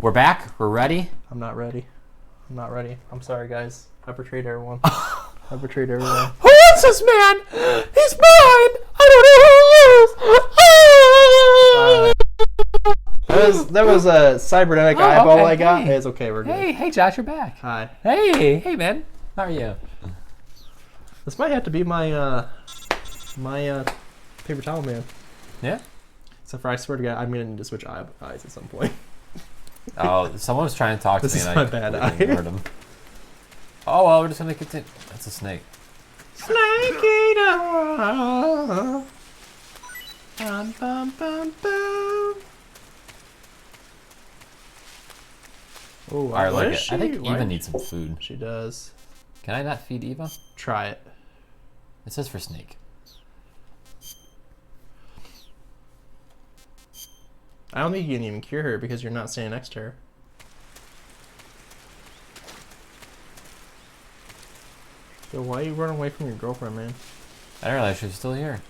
We're back. We're ready. I'm not ready. I'm not ready. I'm sorry, guys. I betrayed everyone. I betrayed everyone. Who is this man? He's mine. I don't know who he is. That was a cybernetic eyeball I got. Hey. It's okay. We're good. Hey, Josh, you're back. Hi. Hey, man. How are you? This might have to be my paper towel man. Yeah. Except for I swear to God, I'm gonna need to switch eyes at some point. Oh, someone was trying to talk to This me. is and my I bad completely eye. ignored him. Oh well, we're just gonna continue. That's a snake. Snake eater. Bum, bum, bum, bum. Oh, All right, where look. is she? I think Why- Eva needs some food. She does. Can I not feed Eva? Try it. It says for snake. I don't think you can even cure her because you're not standing next to her. Yo, why are you running away from your girlfriend, man? I didn't realize she was still here.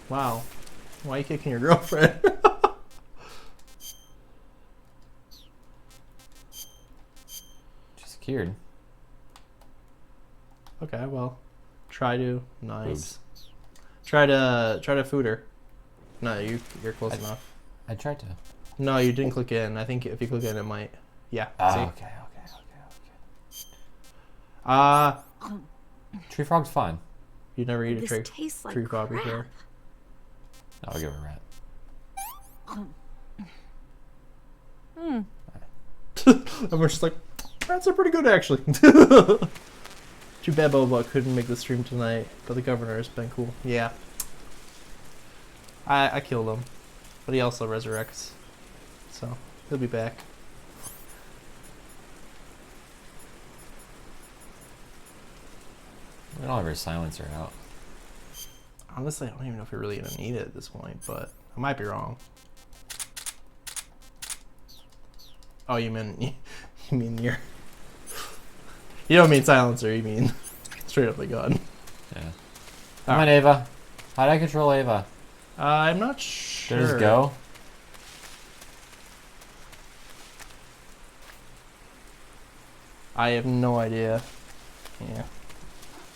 Wow. Why are you kicking your girlfriend? She's cured. Okay, well, try to. Nice. Try to food her. No, you're close enough. I tried to. No, you didn't click in. I think if you click in, it might. Yeah. Oh, See. okay. Uh, Tree frog's fine. you never eat a This tree tastes like tree frog crap. before. I'll give her a rat. And we're just like, rats are pretty good actually. Too bad Boba couldn't make the stream tonight, but the governor has been cool. Yeah. I killed him, but he also resurrects, so he'll be back. We don't have her silencer out. Honestly, I don't even know if you're really gonna need it at this point, but I might be wrong. Oh, you mean you don't mean silencer, you mean straight up the gun. Yeah. Come on, Ava. How do I control Ava? I'm not sure. Just go. I have no idea. Yeah.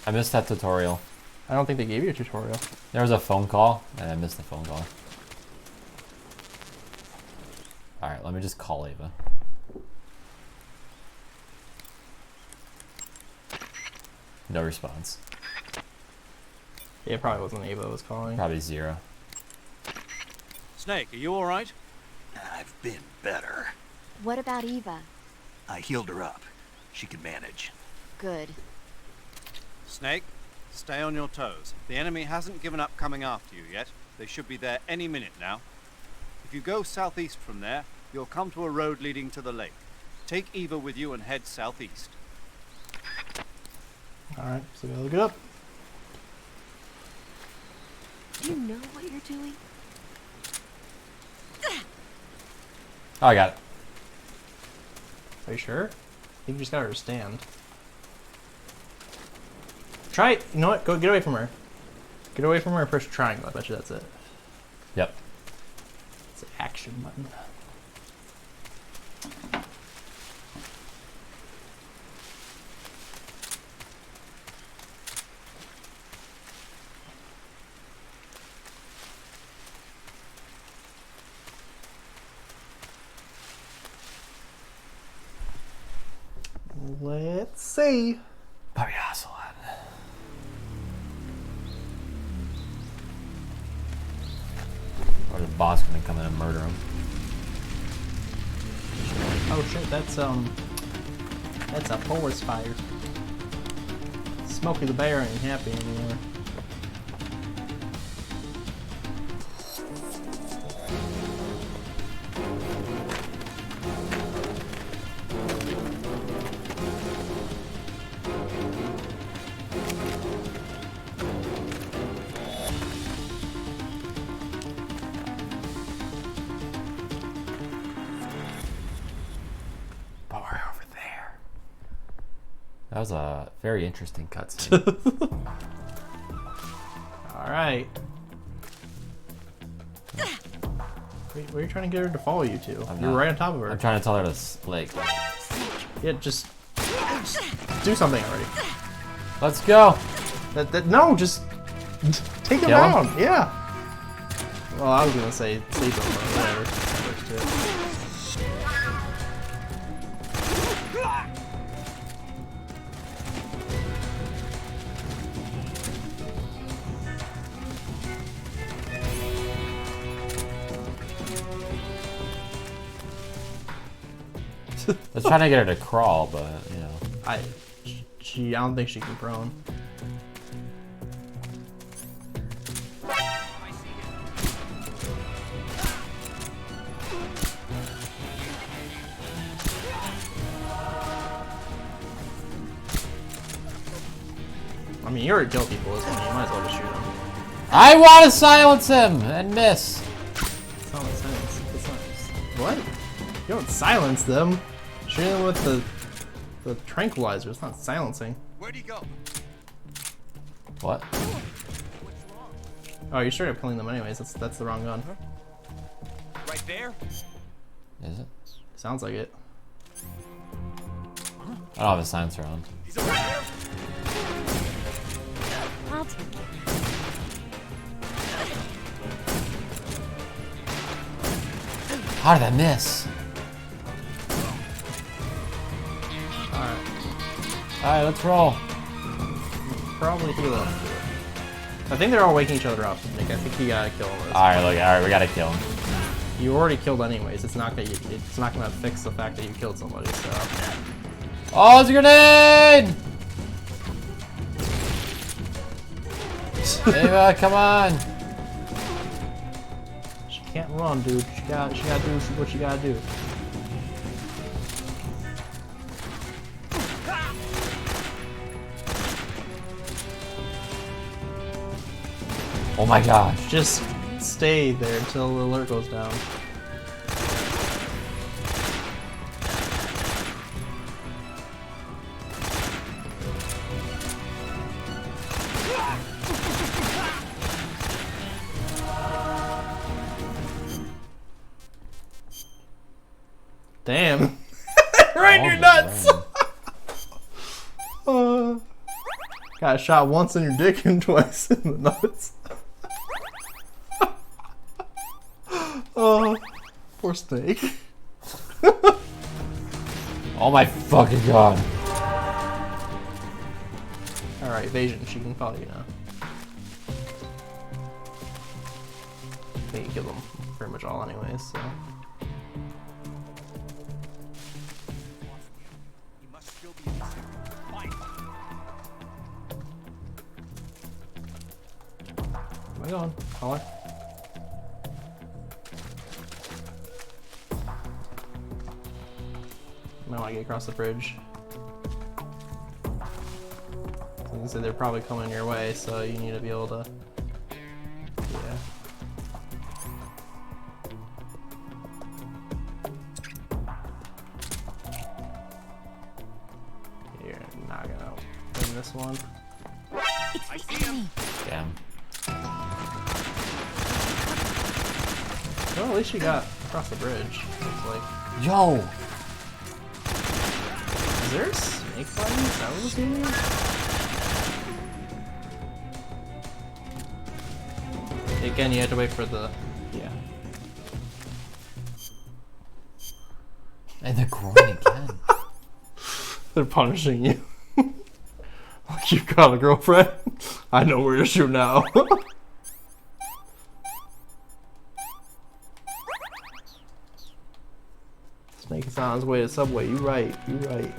I missed that tutorial. I don't think they gave you a tutorial. There was a phone call, and I missed the phone call. Alright, let me just call Ava. No response. Yeah, it probably wasn't Ava was calling. Probably 0. Snake, are you alright? I've been better. What about Eva? I healed her up. She can manage. Good. Snake, stay on your toes. The enemy hasn't given up coming after you yet. They should be there any minute now. If you go southeast from there, you'll come to a road leading to the lake. Take Eva with you and head southeast. Alright, so we gotta look it up. Do you know what you're doing? Oh, I got it. Are you sure? I think you just got her to stand. Try it. You know what? Go get away from her. Get away from her and push triangle. I bet you that's it. Yep. It's an action button. Let's see. Payasalan. Or the boss gonna come in and murder him. Oh shit, that's a forest fire. Smokey the Bear ain't happy anymore. Power over there. That was a very interesting cutscene. Alright. Wait, where are you trying to get her to follow you to? I'm You're not. right on top of her. I'm trying to tell her to like. Yeah, just do something already. Let's go. No, just take him Kill him? down. Yeah. Well, I was gonna say sleep him, but whatever. That works too. I was trying to get her to crawl, but you know. I don't think she can prone. I mean, you already killed people, so you might as well just shoot them. I want to silence him and miss. It's not silence. It's not. What? You don't silence them. Shoot them with the tranquilizer. It's not silencing. Where'd he go? What? Oh, you're straight up killing them anyways. That's the wrong gun. Right there? Is it? Sounds like it. I don't have a silencer on. He's over there. I'll take it. How did I miss? Alright. Alright, let's roll. Probably heal up. I think they're all waking each other up, Nick. I think you gotta kill them. Alright, we gotta kill him. You already killed anyways. It's not gonna fix the fact that you killed somebody. So Oh, it's a grenade! Ava, come on! she can't run, dude. She gotta do what she gotta do. Oh my gosh. Just stay there until the alert goes down. Damn. Right in your nuts! Got shot once in your dick and twice in the nuts. Oh, poor Snake. Oh my fucking god. Alright, evasion. She can follow you now. I think you killed them pretty much all anyways, so. He must still be in this area. Find him. Where am I going? Caller? Might want to get across the bridge. I can say they're probably coming your way, so you need to be able to. Yeah. You're not gonna win this one. I see him. Damn. Well, at least you got across the bridge. Looks like. Yo! Is there a snake fighting? Is that what this game is? Again, you have to wait for the. Yeah. And the groin again. They're punishing you. Like you got a girlfriend? I know where to shoot now. Snake is on his way to Subway. You right. You right.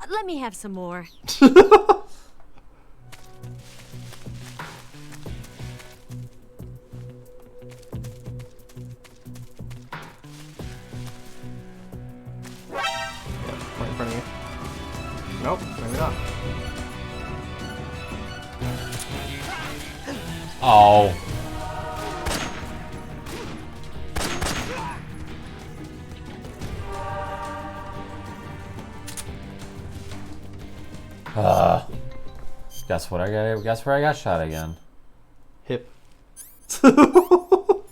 Let me have some more. Right in front of you. Nope, maybe not. Oh. Guess what I got? Guess where I got shot again? Hip. Your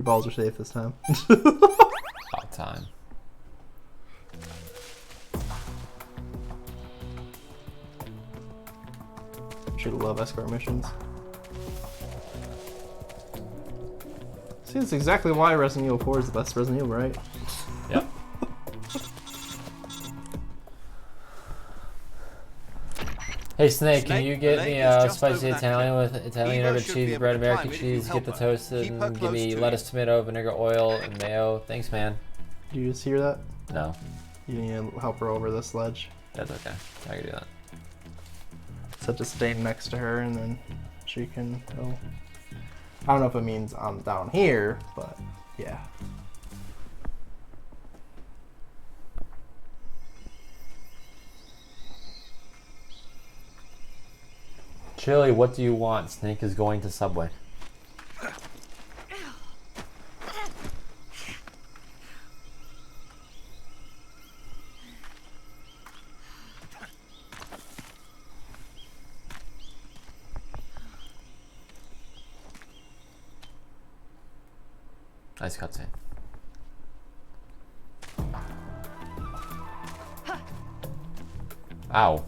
balls are safe this time. About time. Should love escort missions. See, that's exactly why Resident Evil 4 is the best Resident Evil, right? Yep. Hey Snake, can Snake, you get the me lake is just spicy over that Italian cliff. with Italian Eva herb and should be cheese, able bread, to American climb it if you cheese, get the help her. toasted, Keep her and give close me to lettuce, tomato, vinegar, oil, and mayo. Thanks, man. Do you just hear that? No, You need to help her over this ledge. that's okay. I can do that. So just stay next to her and then she can go. I don't know if it means I'm down here, but yeah. Chili, what do you want? Snake is going to Subway. Nice cutscene. Ow.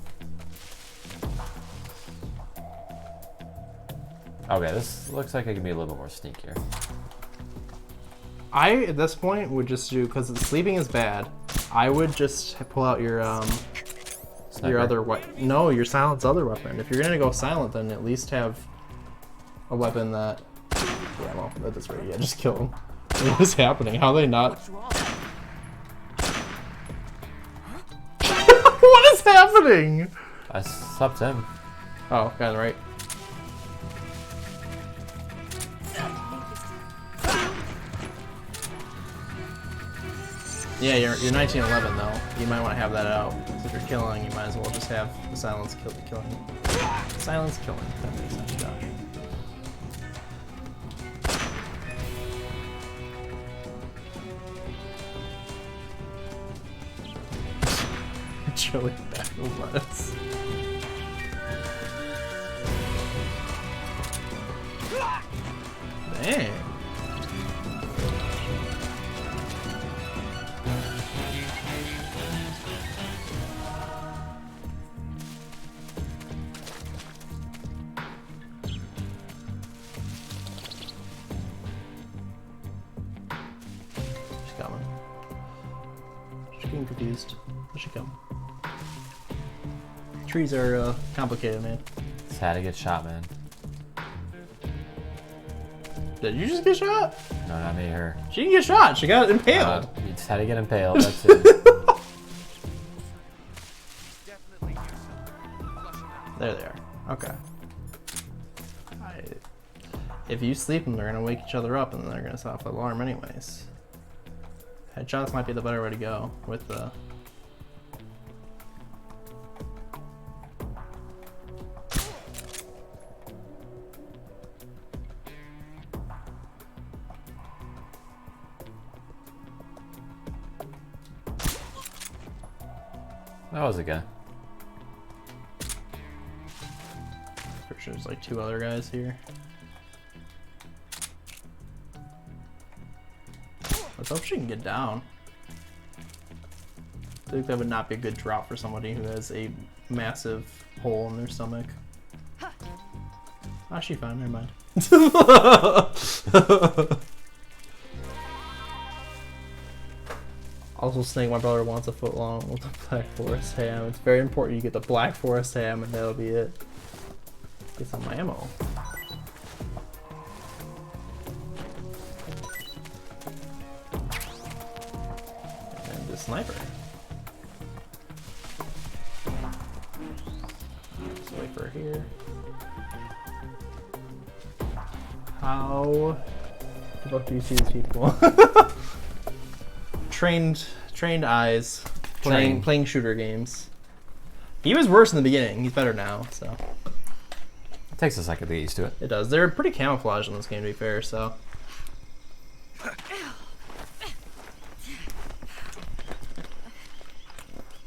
Okay, this looks like it can be a little bit more sneakier. I at this point would just do, because sleeping is bad, I would just pull out your Sniper. other weapon. No, your silence other weapon. If you're gonna go silent, then at least have a weapon that. Yeah, well, that's right. Yeah, just kill them. What is happening? How are they not? What is happening? I subbed him. Oh, got it right. Yeah, you're 1911 though. You might want to have that out. 'Cause if you're killing, you might as well just have the silence kill the killing. Silence killing. That makes sense, Josh. Chili back of lettuce. Dang. She's coming. She's getting confused. Where'd she come? Trees are complicated, man. Just had to get shot, man. Did you just get shot? No, not me, her. She didn't get shot. She got impaled. You just had to get impaled, that's it. Definitely hear something. Flush 'em out. There they are. Okay. If you sleep them, they're gonna wake each other up, and then they're gonna set off the alarm anyways. Headshots might be the better way to go with the. That was a guy. Pretty sure there's like two other guys here. Let's hope she can get down. I think that would not be a good drop for somebody who has a massive hole in their stomach. Ah, she fine, never mind. Also, Snake, my brother wants a foot long with the Black Forest ham. It's very important you get the Black Forest ham, and that'll be it. Get some ammo. And the sniper. Let's wait for her here. How the fuck do you see these people? Trained eyes, Trained. playing shooter games. He was worse in the beginning. He's better now, so It takes a second to get used to it. it does. They're pretty camouflaged in this game, to be fair. So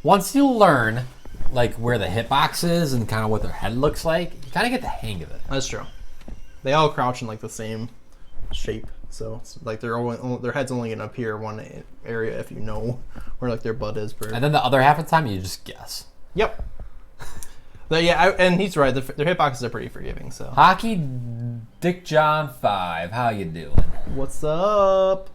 Once you learn like where the hitbox is and kind of what their head looks like, you kind of get the hang of it. That's true. They all crouch in like the same shape, so it's like their head's only gonna appear one area if you know where like their butt is. And then the other half of the time, you just guess. Yep. But yeah, and he's right. Their hitboxes are pretty forgiving. So Hockey Dick John 5, how you doing? what's up?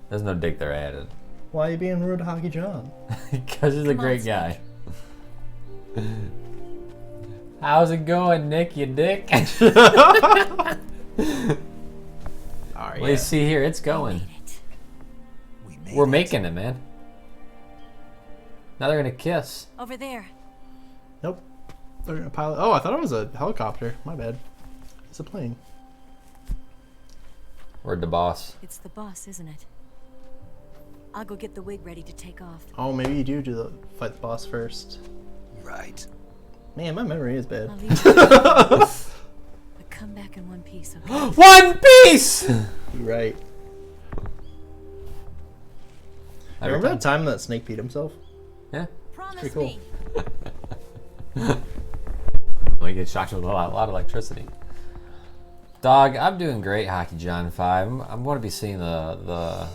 There's no dick there added. Why are you being rude to Hockey John? Because he's a Come on, great guy. How's it going, Nick, you dick? All right. What do you see here? It's going. Made it. We're making it, man. Now they're gonna kiss. Over there. Nope. They're gonna pilot. Oh, I thought it was a helicopter. My bad. It's a plane. We're the boss. It's the boss, isn't it? I'll go get the wig ready to take off. Oh, maybe you do the fight the boss first. Right. Man, my memory is bad. I'll leave you. But come back in one piece, okay? One Piece! You're right. Remember that time that Snake beat himself? Yeah. Promise pretty cool. me. Well, you get shocked with a lot of electricity. Dog, I'm doing great, Hockey John 5. I'm going to be seeing the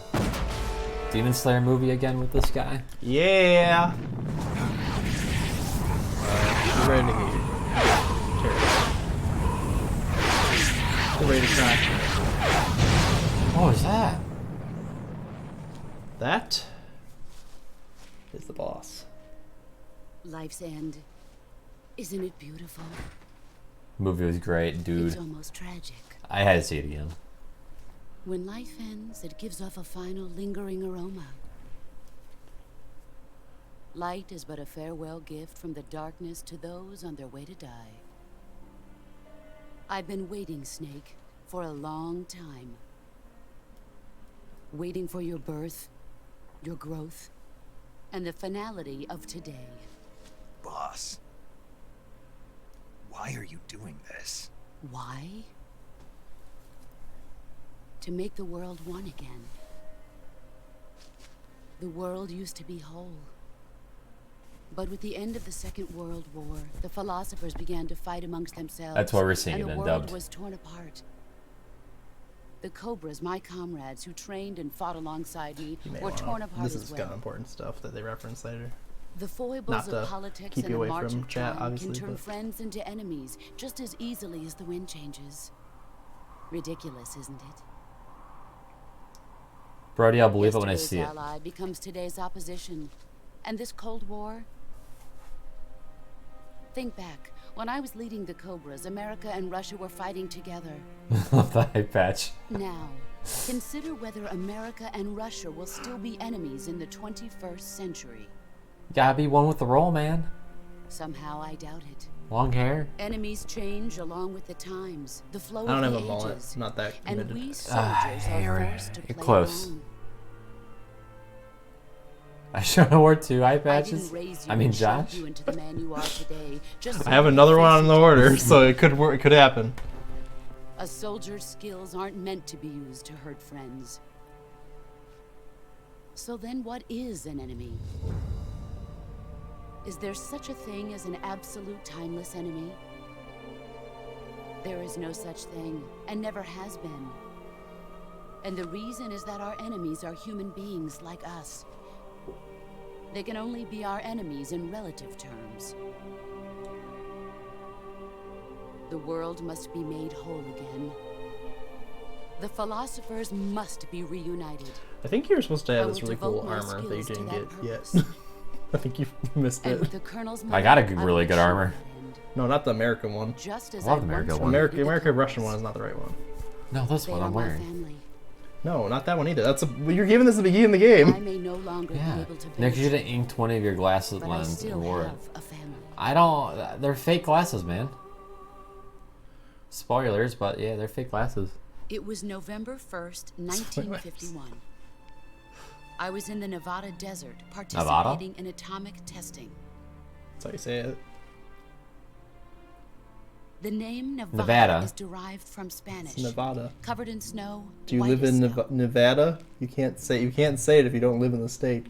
Demon Slayer movie again with this guy. Yeah. You ready to get We're ready to crack. What was that? That is the boss. Life's end. Isn't it beautiful? Movie was great, It's dude. almost tragic. I had to see it again. When life ends, it gives off a final lingering aroma. Light is but a farewell gift from the darkness to those on their way to die. I've been waiting, Snake, for a long time. Waiting for your birth, your growth, and the finality of today. Boss. Why are you doing this? Why? To make the world one again. The world used to be whole. But with the end of the Second World War, the philosophers began to fight amongst themselves. That's why we're seeing and it the in world dubbed. was torn apart. The Cobras, my comrades who trained and fought alongside me, You may were wanna- torn apart This as is well. kind of important stuff that they reference later. The foibles Not of to politics keep and you a away march from of chat, time obviously, can turn but- friends into enemies just as easily as the wind changes. Ridiculous, isn't it? Brody, I'll believe it when I Yesterday's see it. ally becomes today's opposition. And this Cold War? Think back. When I was leading the Cobras, America and Russia were fighting together. Love the eye patch. Now, consider whether America and Russia will still be enemies in the 21st century. Gotta be one with the roll, man. Somehow I doubt it. Long hair. Enemies change along with the times, the flow I don't of have the a mullet. ages. I'm not that And committed. we soldiers you're- are forced to you're play close. along. I sure know where to. Eye I patches. didn't raise you I mean, and shape Josh. you into the man you are today. Just so I have you another could one face on the it order, together. so it could work. It could happen. A soldier's skills aren't meant to be used to hurt friends. So then what is an enemy? Is there such a thing as an absolute timeless enemy? There is no such thing, and never has been. And the reason is that our enemies are human beings like us. They can only be our enemies in relative terms. The world must be made whole again. The philosophers must be reunited. I think you're supposed to I have will this really devote cool my armor that you skills to didn't that get yet. purpose. I think you missed And it. with the Colonel's I got a money, really will good achieve armor. that end. No, not the American one. Just as I love the once American one. wanted American the Russian Cobras. one is not the right one. No, this They one are I'm my wearing. family. No, not that one either. You're giving this at the beginning of the I game. may no longer Yeah. be able to Nick, bench, you should have inked one of your glasses but I lens still and wore it. have a family. I don't. They're fake glasses, man. Spoilers, but yeah, they're fake glasses. It was November 1st, 1951. I was in the Nevada desert participating in atomic testing. That's how you say it. The name Nevada, Nevada. is derived from Spanish. It's Nevada. Covered in snow. Do you white live as in snow. Nevada? You can't say it if you don't live in the state.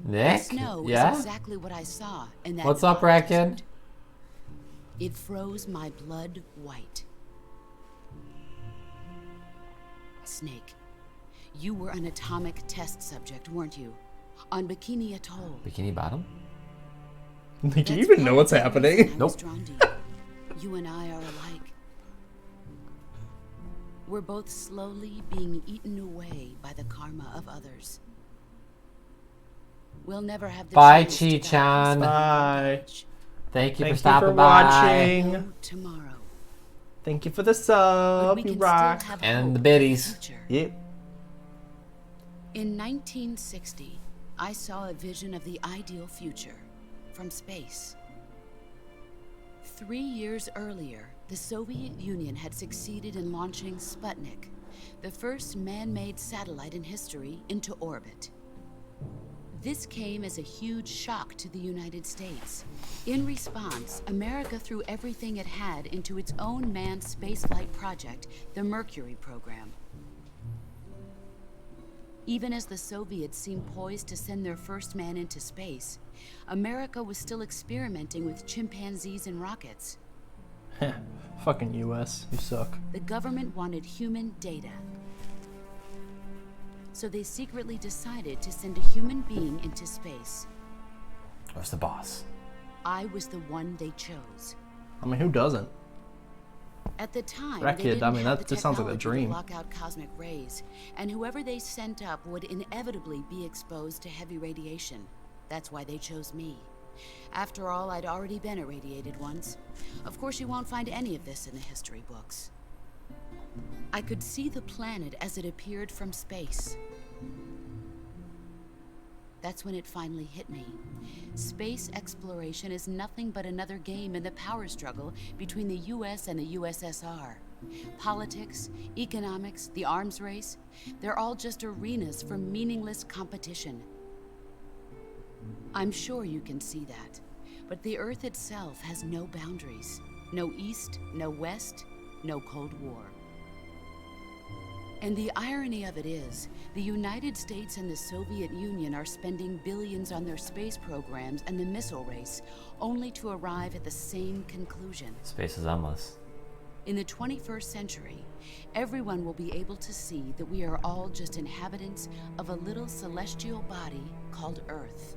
Nick? The snow Yeah? is exactly what I saw in that What's up, Nevada Bracken? desert. It froze my blood white. Snake, you were an atomic test subject, weren't you? On Bikini Atoll. Bikini Bottom? Do you That's even know part what's of the reason happening? I was drawn to you. You and I are alike. We're both slowly being eaten away by the karma of others. We'll never have the Bye, chance to die Chi-chan. peacefully Bye. village. Thank you Thank for you stopping for by. watching. No tomorrow. Thank you for the But sub. we You can rock. still have And hope the for biddies. future. Yep. In 1960, I saw a vision of the ideal future from space. 3 years earlier, the Soviet Union had succeeded in launching Sputnik, the first man-made satellite in history, into orbit. This came as a huge shock to the United States. In response, America threw everything it had into its own manned spaceflight project, the Mercury program. Even as the Soviets seemed poised to send their first man into space, America was still experimenting with chimpanzees and rockets. Fucking US. You suck. The government wanted human data. So they secretly decided to send a human being into space. Where's the boss? I was the one they chose. I mean, who doesn't? At the time, That they kid, didn't I mean, have that the just sounds like a technology to dream. block out cosmic rays, and whoever they sent up would inevitably be exposed to heavy radiation. That's why they chose me. After all, I'd already been irradiated once. Of course, you won't find any of this in the history books. I could see the planet as it appeared from space. That's when it finally hit me. Space exploration is nothing but another game in the power struggle between the US and the USSR. Politics, economics, the arms race, they're all just arenas for meaningless competition. I'm sure you can see that, but the Earth itself has no boundaries. No East, no West, no Cold War. And the irony of it is, the United States and the Soviet Union are spending billions on their space programs and the missile race, only to arrive at the same conclusion. Space is endless. In the 21st century, everyone will be able to see that we are all just inhabitants of a little celestial body called Earth.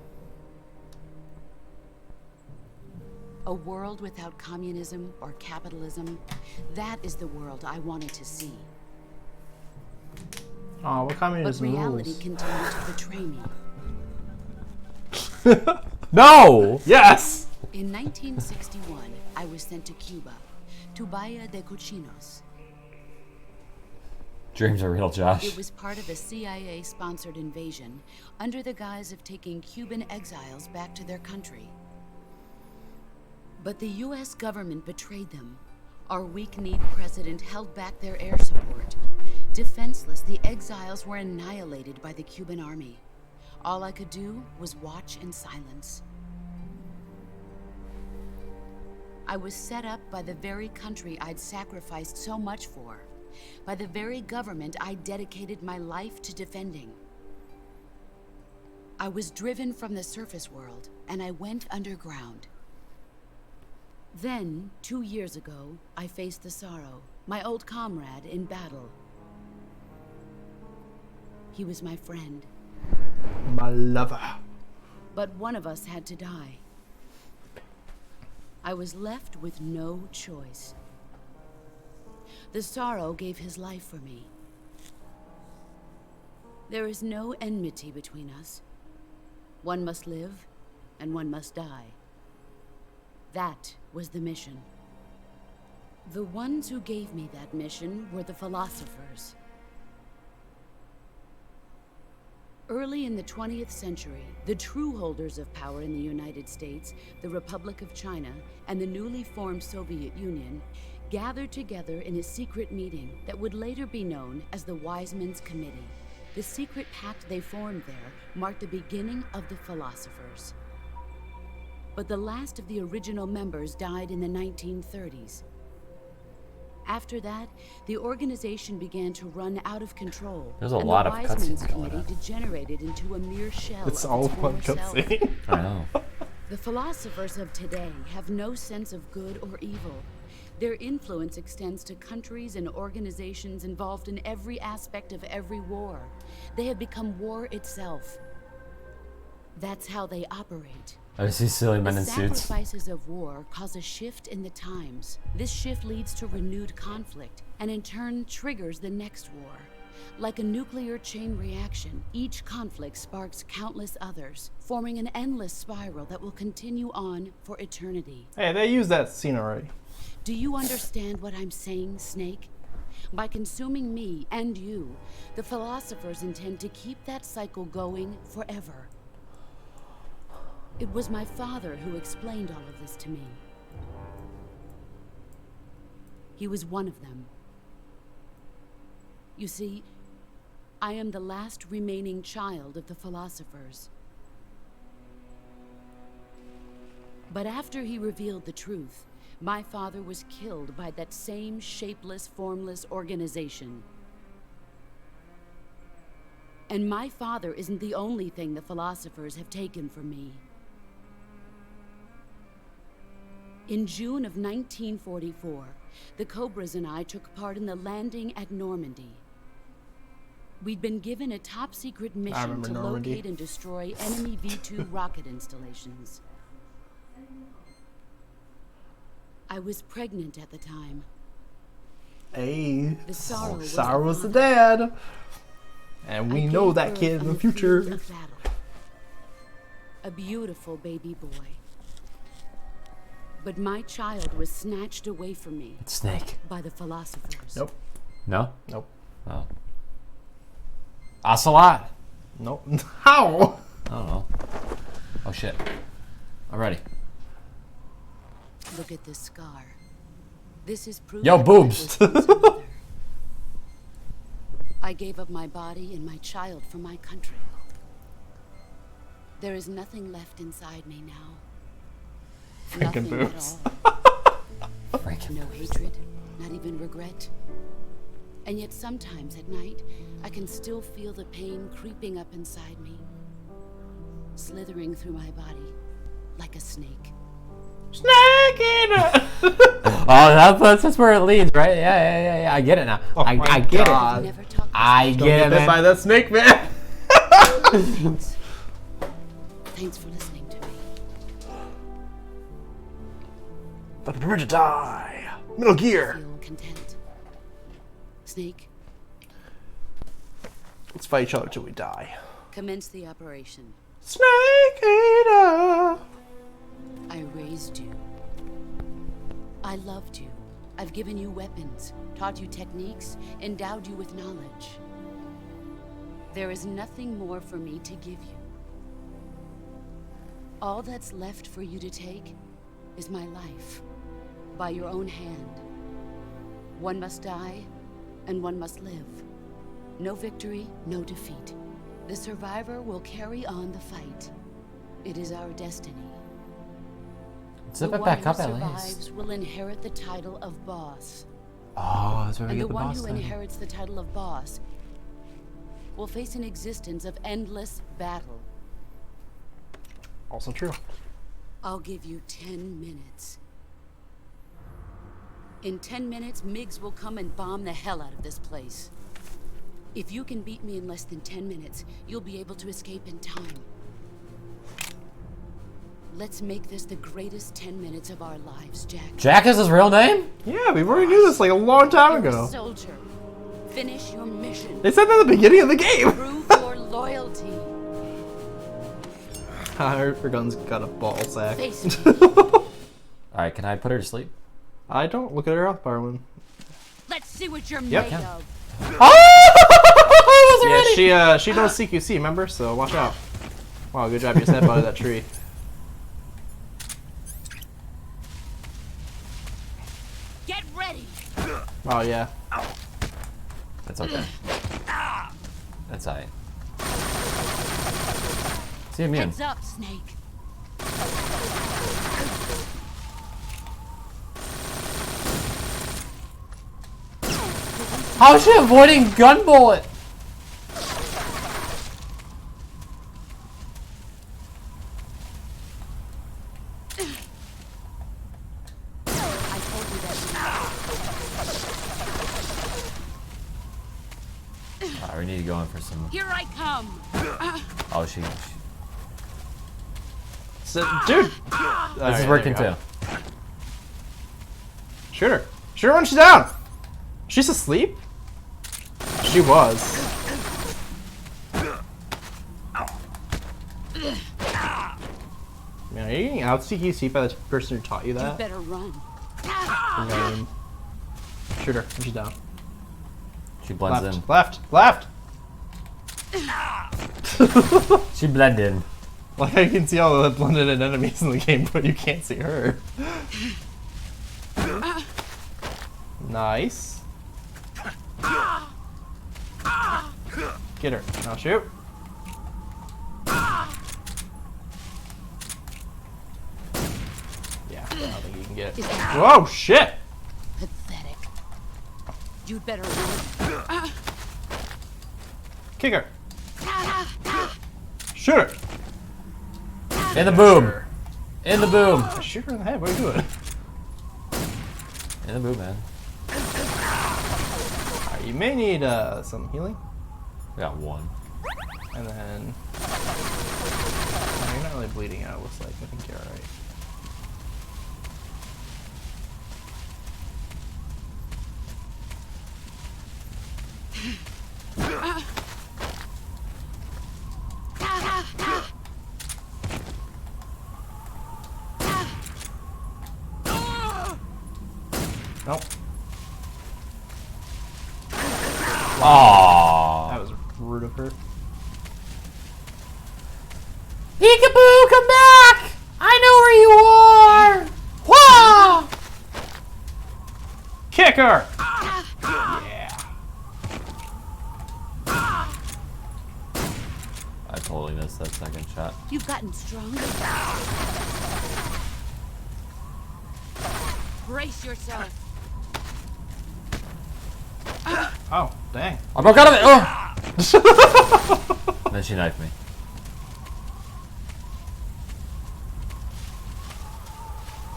A world without communism or capitalism, that is the world I wanted to see. Oh, what But communism reality rules? continued to betray me. No! Yes! In 1961, I was sent to Cuba, to Bahia de Cochinos. Dreams are real, Josh. It was part of a CIA-sponsored invasion under the guise of taking Cuban exiles back to their country. But the US government betrayed them. Our weak-kneed president held back their air support. Defenseless, the exiles were annihilated by the Cuban army. All I could do was watch in silence. I was set up by the very country I'd sacrificed so much for, by the very government I dedicated my life to defending. I was driven from the surface world, and I went underground. Then, 2 years ago, I faced the Sorrow, my old comrade in battle. He was my friend, My lover. but one of us had to die. I was left with no choice. The Sorrow gave his life for me. There is no enmity between us. One must live, and one must die. That was the mission. The ones who gave me that mission were the philosophers. Early in the 20th century, the true holders of power in the United States, the Republic of China, and the newly formed Soviet Union gathered together in a secret meeting that would later be known as the Wiseman's Committee. The secret pact they formed there marked the beginning of the philosophers. But the last of the original members died in the 1930s. After that, the organization began to run out of control. There's a and lot the of Wise cutscenes Men's going Committee on. degenerated into a mere shell It's of all its one former self. cutscene. I know. The philosophers of today have no sense of good or evil. Their influence extends to countries and organizations involved in every aspect of every war. They have become war itself. That's how they operate. I see silly men The in suits. sacrifices of war cause a shift in the times. This shift leads to renewed conflict, and in turn triggers the next war. Like a nuclear chain reaction, each conflict sparks countless others, forming an endless spiral that will continue on for eternity. Hey, they used that scene already. Do you understand what I'm saying, Snake? By consuming me and you, the philosophers intend to keep that cycle going forever. It was my father who explained all of this to me. He was one of them. You see, I am the last remaining child of the philosophers. But after he revealed the truth, my father was killed by that same shapeless, formless organization. And my father isn't the only thing the philosophers have taken from me. In June of 1944, the Cobras and I took part in the landing at Normandy. We'd been given a top-secret mission remember to Normandy. locate and destroy enemy V-2 rocket installations. I was pregnant at the time. Hey, The sorrow was Sorrow the was the father. dad. And I we know gave that birth kid in on the field future. of battle. A beautiful baby boy. But my child was snatched away from me It's Snake. by the philosophers. Nope. No? Nope. Oh. Ocelot. Nope. How? I don't know. Oh shit. I'm ready. Look at this scar. This is proof. Yo, that I boobs. was once a mother. I gave up my body and my child for my country. There is nothing left inside me now. Freaking Nothing boobs. at all. Freaking No hatred, not even regret. And yet sometimes at night, I can still feel the pain creeping up inside me, slithering through my body like a snake. Snake eater! Oh, that's where it leads, right? Yeah. I get it now. Oh I my get God. I've never talked I Don't get get it, bit by man. that snake, man. Thanks for listening to me. But prepare to die. Metal Gear. Feel content. Snake, Let's fight each other till we die. commence the operation. Snake eater. I raised you. I loved you. I've given you weapons, taught you techniques, endowed you with knowledge. There is nothing more for me to give you. All that's left for you to take is my life, by your own hand. One must die, and one must live. No victory, no defeat. The survivor will carry on the fight. It is our destiny. Zip The it one back who up at least. survives will inherit the title of boss. Oh, that's where we And get the the one boss who title. inherits the title of boss will face an existence of endless battle. Also true. I'll give you 10 minutes. In 10 minutes, Miggs will come and bomb the hell out of this place. If you can beat me in less than 10 minutes, you'll be able to escape in time. Let's make this the greatest 10 minutes of our lives, Jack. Jack is his real name? Yeah, we already knew this like a long time You're a ago. soldier. Finish your mission. They said that at the beginning of the game. Prove your loyalty. Her gun's got a ball sack. Face me. Alright, can I put her to sleep? I don't look at her health bar one. Let's see what you're Yep. made of. Yeah, she knows CQC, remember? So watch out. Wow, good job. You just headbutted that tree. Get ready. Oh yeah. That's okay. That's alright. See immune. Heads up, Snake. How is she avoiding gun bullet? I told you that. Alright, we need to go in for some. Here I come. Oh, she. So, dude. This is working too. Shoot her. Shoot her when she's down. She's asleep? She was. Man, are you getting out CQC by the person who taught you You that? better run. Lame. Shoot her when she's down. She blends in. Left. Left. She blended in. Like, I can see all the blended in enemies in the game, but you can't see her. Nice. Get her. Now shoot. Yeah, I don't think you can get it. Whoa, shit! Pathetic. You'd better run. Kick her. Shoot her. In the boom. In the boom. Shoot her in the head. What are you doing? In the boom, man. You may need some healing. We got one. And then... Oh, you're not really bleeding out, it looks like. I think you're alright. Nope. Aww. That was rude of her. Peekaboo, come back! I know where you are! Wah! Kick her! Yeah. I totally missed that second shot. You've gotten stronger. Brace yourself. Oh, dang. I broke out of it! Oh! And then she knifed me.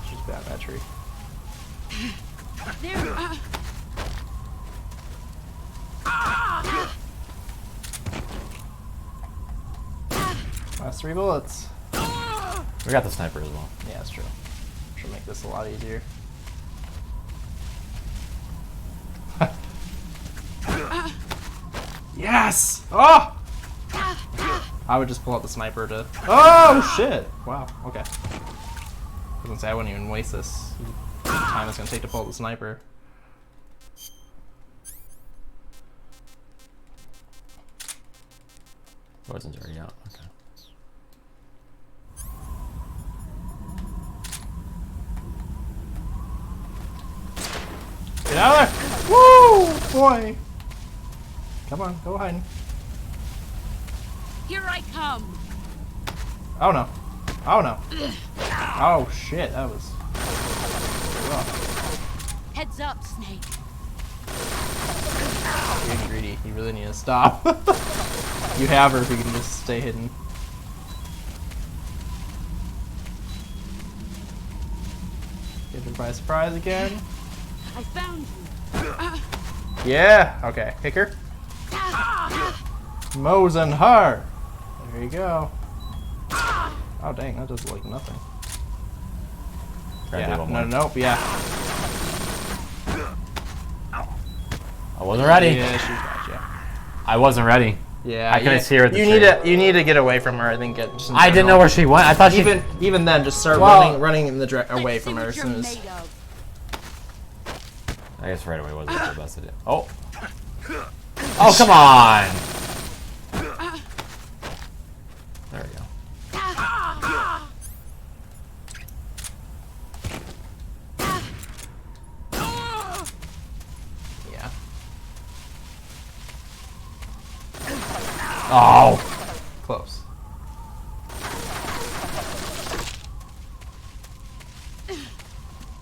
She's bad battery. There. Last 3 bullets. We got the sniper as well. Yeah, that's true. Should make this a lot easier. Yes! Oh! I would just pull out the sniper to... Oh, shit! Wow, okay. I was gonna say, I wouldn't even waste this time it's gonna take to pull out the sniper. Poison's already out. Okay. Get out of there! Woo! Boy! Come on, go hide. Here I come. Oh no. Oh no. Oh shit, that was rough. Heads up, Snake. You're getting greedy. You really need to stop. You have her if you can just stay hidden. Get her by surprise again. I found you. Yeah, okay. Kick her. Mows and her. There you go. Oh dang, that does like nothing. Try to do Yeah, one no, more. nope, yeah. I wasn't ready. Yeah, she's got you. I wasn't ready. Yeah, I couldn't see her at the you tree. you need to get away from her. I think. Just in I didn't know general. where she went. I thought she. Even then, just start Well- running in the away Let's see from her what as soon you're as. made of. I guess right away wasn't the best idea. Oh. Oh, come on. There we go. Yeah. Oh. Close.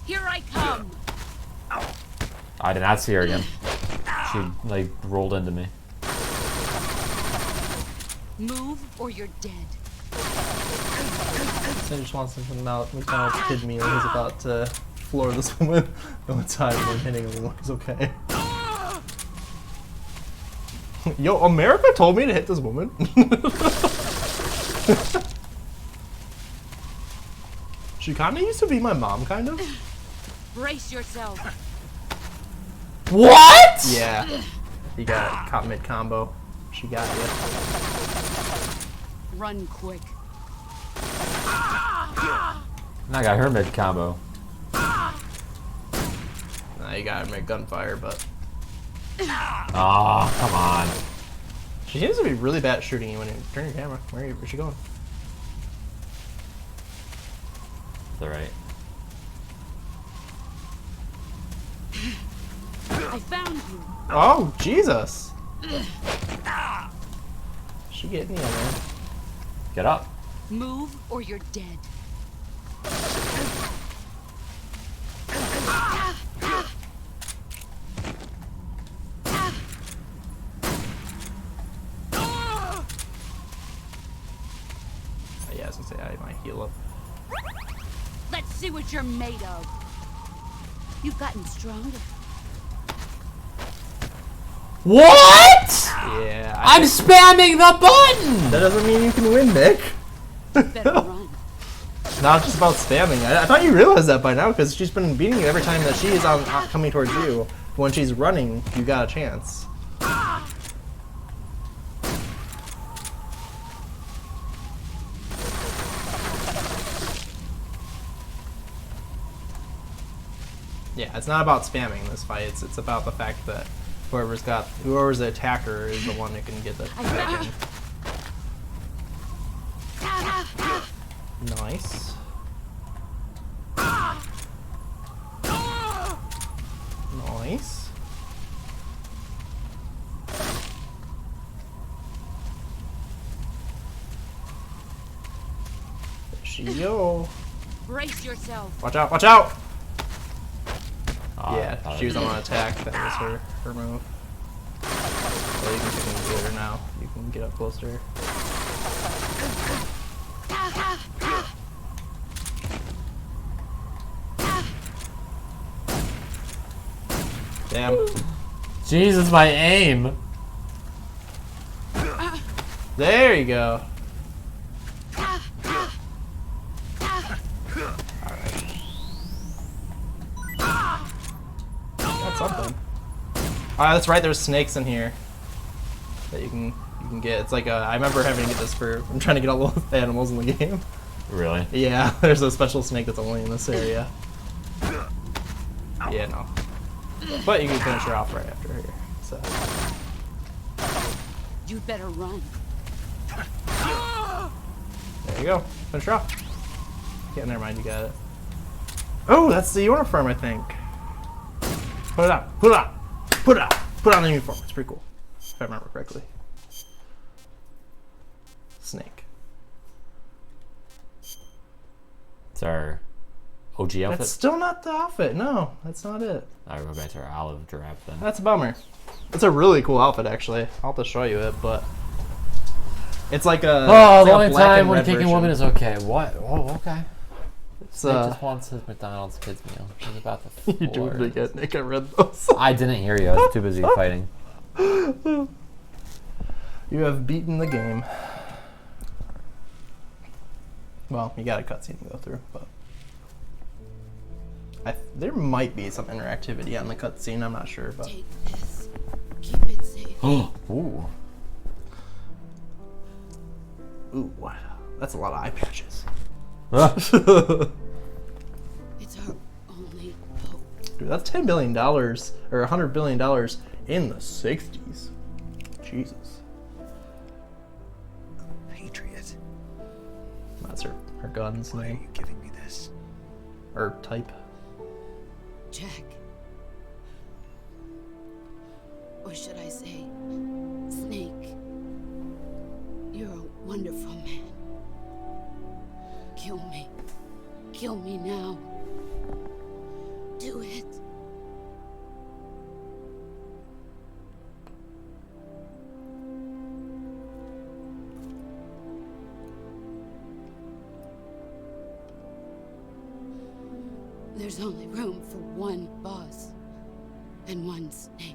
Here I come. I did not see her again. She like rolled into me. Move or you're dead. So he just wants some McDonald's kid meal. He's about to floor this woman. The one time we're hitting him, he's okay. Yo, America told me to hit this woman. She kind of used to be my mom, kind of. Brace yourself. What? Yeah. You got caught mid combo. She got you. Run quick. And I got her mid combo. Nah, you got mid gunfire, but Oh, come on. she seems to be really bad at shooting you when you turn your camera. Where's she going? It's alright. I found you. Oh, Jesus. She getting you, man. Get up. Move or you're dead. Yeah, I was gonna say I might heal up. Let's see what you're made of. You've gotten stronger. What? Yeah, I'm spamming the button! that doesn't mean you can win, Nick. Better run. It's not just about spamming. I thought you realized that by now, because she's been beating you every time that she is coming towards you. When she's running, you got a chance. Yeah, it's not about spamming this fight. It's about the fact that whoever's the attacker is the one that can get the attack in. Nice. Nice. There she go. Brace yourself. Watch out! Watch out! Oh, Yeah, she was on an attack. That was her move. Well, you can get her now. You can get up close to her. Damn. Jesus, my aim. There you go. That's something. Alright, that's right, there's snakes in here that you can get. It's like I remember having to get this for I'm trying to get all the animals in the game. Really? Yeah, there's a special snake that's only in this area. Yeah, no. But you can finish her off right after here. So You'd better run. there you go. Finish her off. Yeah, never mind, you got it. Oh, that's the uniform, I think. Put it on. Put it on. Put it on. Put on the uniform. It's pretty cool. If I remember correctly. Snake. It's our OG outfit. That's still not the outfit. No, that's not it. Alright, go back to our olive giraffe then. That's a bummer. It's a really cool outfit, actually. I'll have to show you it, but it's like a. Oh, it's the like a only black time and when a red kicking version. woman is okay. What? Oh, okay. It's, Nick just wants his McDonald's kids meal. He's about to you do floor really it. good, Nick. I read those. I didn't hear you. I was too busy fighting. You have beaten the game. Well, you got a cutscene to go through, but there might be some interactivity on the cutscene. I'm not sure, but Take this. Keep it safe. Ooh. ooh, that's a lot of eye patches. It's our only hope. Dude, that's $10 billion or $100 billion in the '60s. Jesus, Patriot, that's her gun's why are name you giving me this? or type. Jack. Or should I say, Snake. You're a wonderful man. Kill me. Kill me now. Do it. There's only room for one boss and one snake.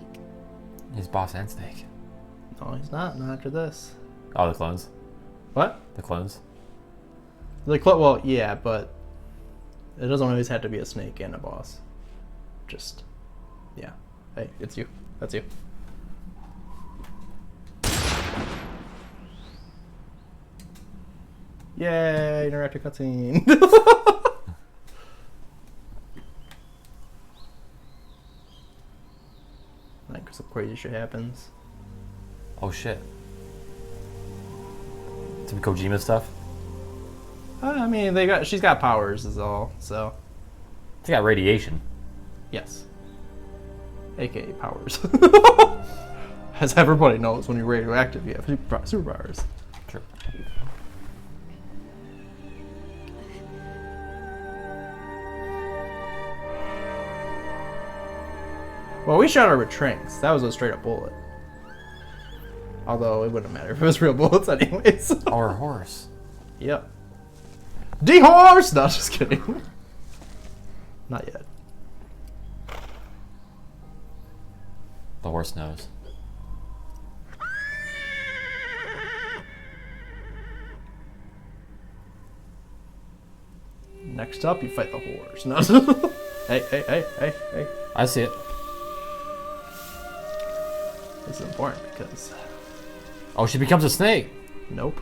He's boss and snake. No, he's not. Not after this. Oh, the clones. What? The clones. Well, yeah, but it doesn't always have to be a snake and a boss. Just, yeah. Hey, it's you. That's you. Yay, interactive cutscene. Like some crazy shit happens. Oh shit. Some Kojima stuff. I mean, she's got powers is all, so It's got radiation. yes. AKA powers. As everybody knows, when you're radioactive, you have superpowers. True. Well, we shot her with tranks. That was a straight up bullet. Although it wouldn't matter if it was real bullets anyways. Or a horse. Yep. Dehorse! No, just kidding. Not yet. The horse knows. Next up, you fight the horse. No. Hey. I see it. This is important because... Oh, she becomes a snake. Nope.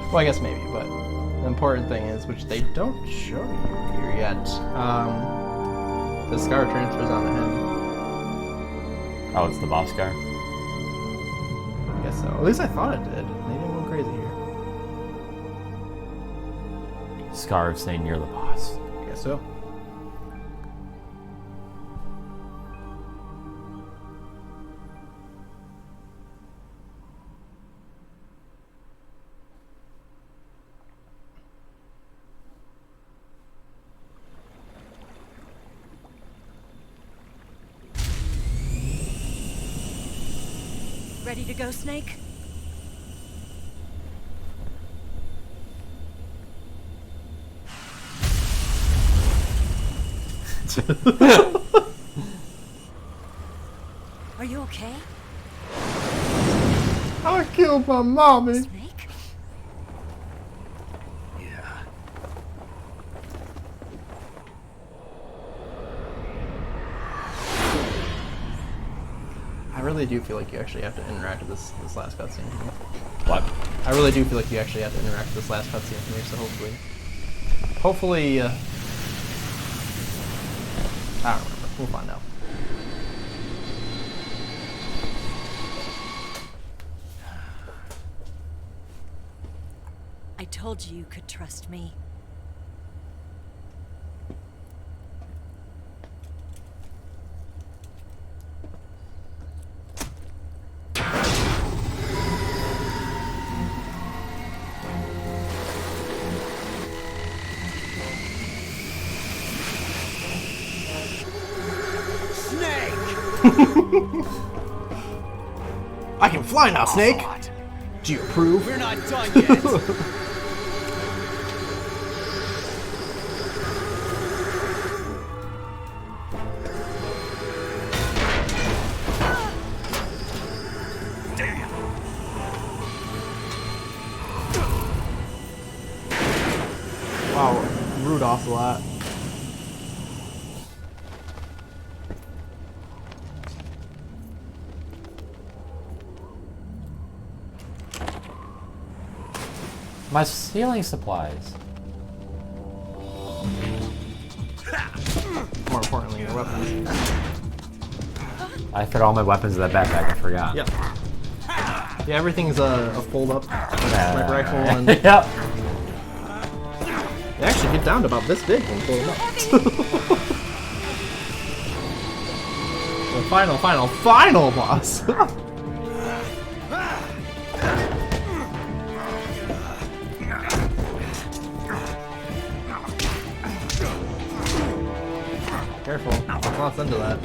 Well, I guess maybe, but the important thing is, which they don't show you here yet, the scar transfers onto him. Oh, it's the boss car. I guess so. At least I thought it did. Maybe I'm going crazy here. Scar saying you're the boss. I guess so. Ready to go, Snake? Are you okay, I killed my mommy. Snake? I really do feel like you actually have to interact with this last cutscene. What? I really do feel like you actually have to interact with this last cutscene from here, so hopefully, I don't remember. We'll find out. I told you you could trust me. I can fly now, Snake! Do you approve? We're not done yet. Wow, Rudolph's a lot. My healing supplies. More importantly, your weapons. I fit all my weapons in that backpack, I forgot. Yep. Yeah, everything's a fold-up. Sniper rifle and... Yep. They actually get down to about this big when you fold them up. The final boss! lots into that.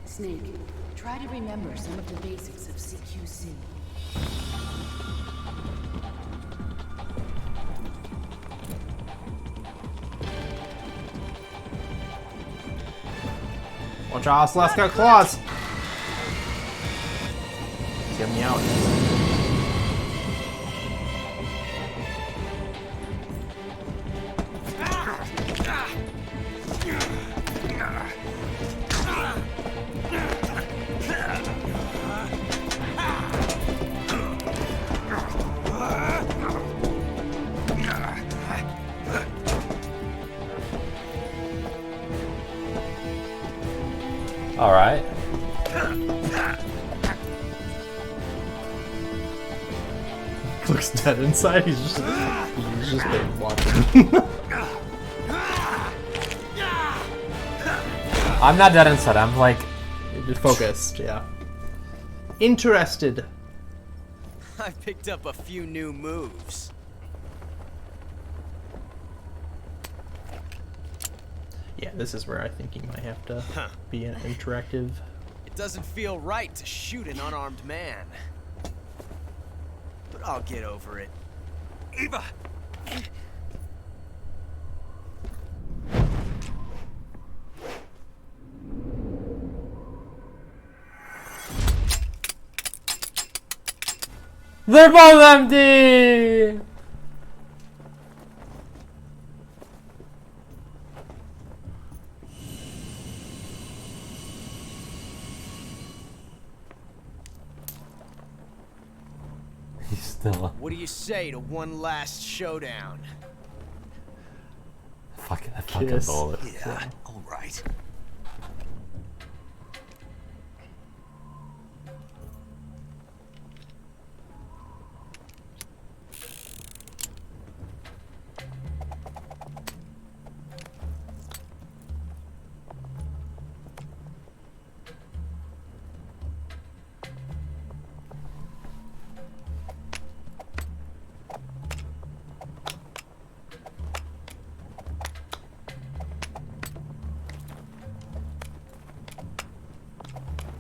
Snake, try to remember some of the basics of CQC. Watch out, Celeste got claws! Get me out. All right. Looks dead inside. He's just been watching. I'm not dead inside. I'm like, Just focused. Yeah. Interested. I picked up a few new moves. Yeah, this is where I think you might have to be an interactive. It doesn't feel right to shoot an unarmed man. But I'll get over it. Eva! they're both empty. He's still up. What do you say to one last showdown? Fucking that fucking Kiss. bullet. Yeah, all right.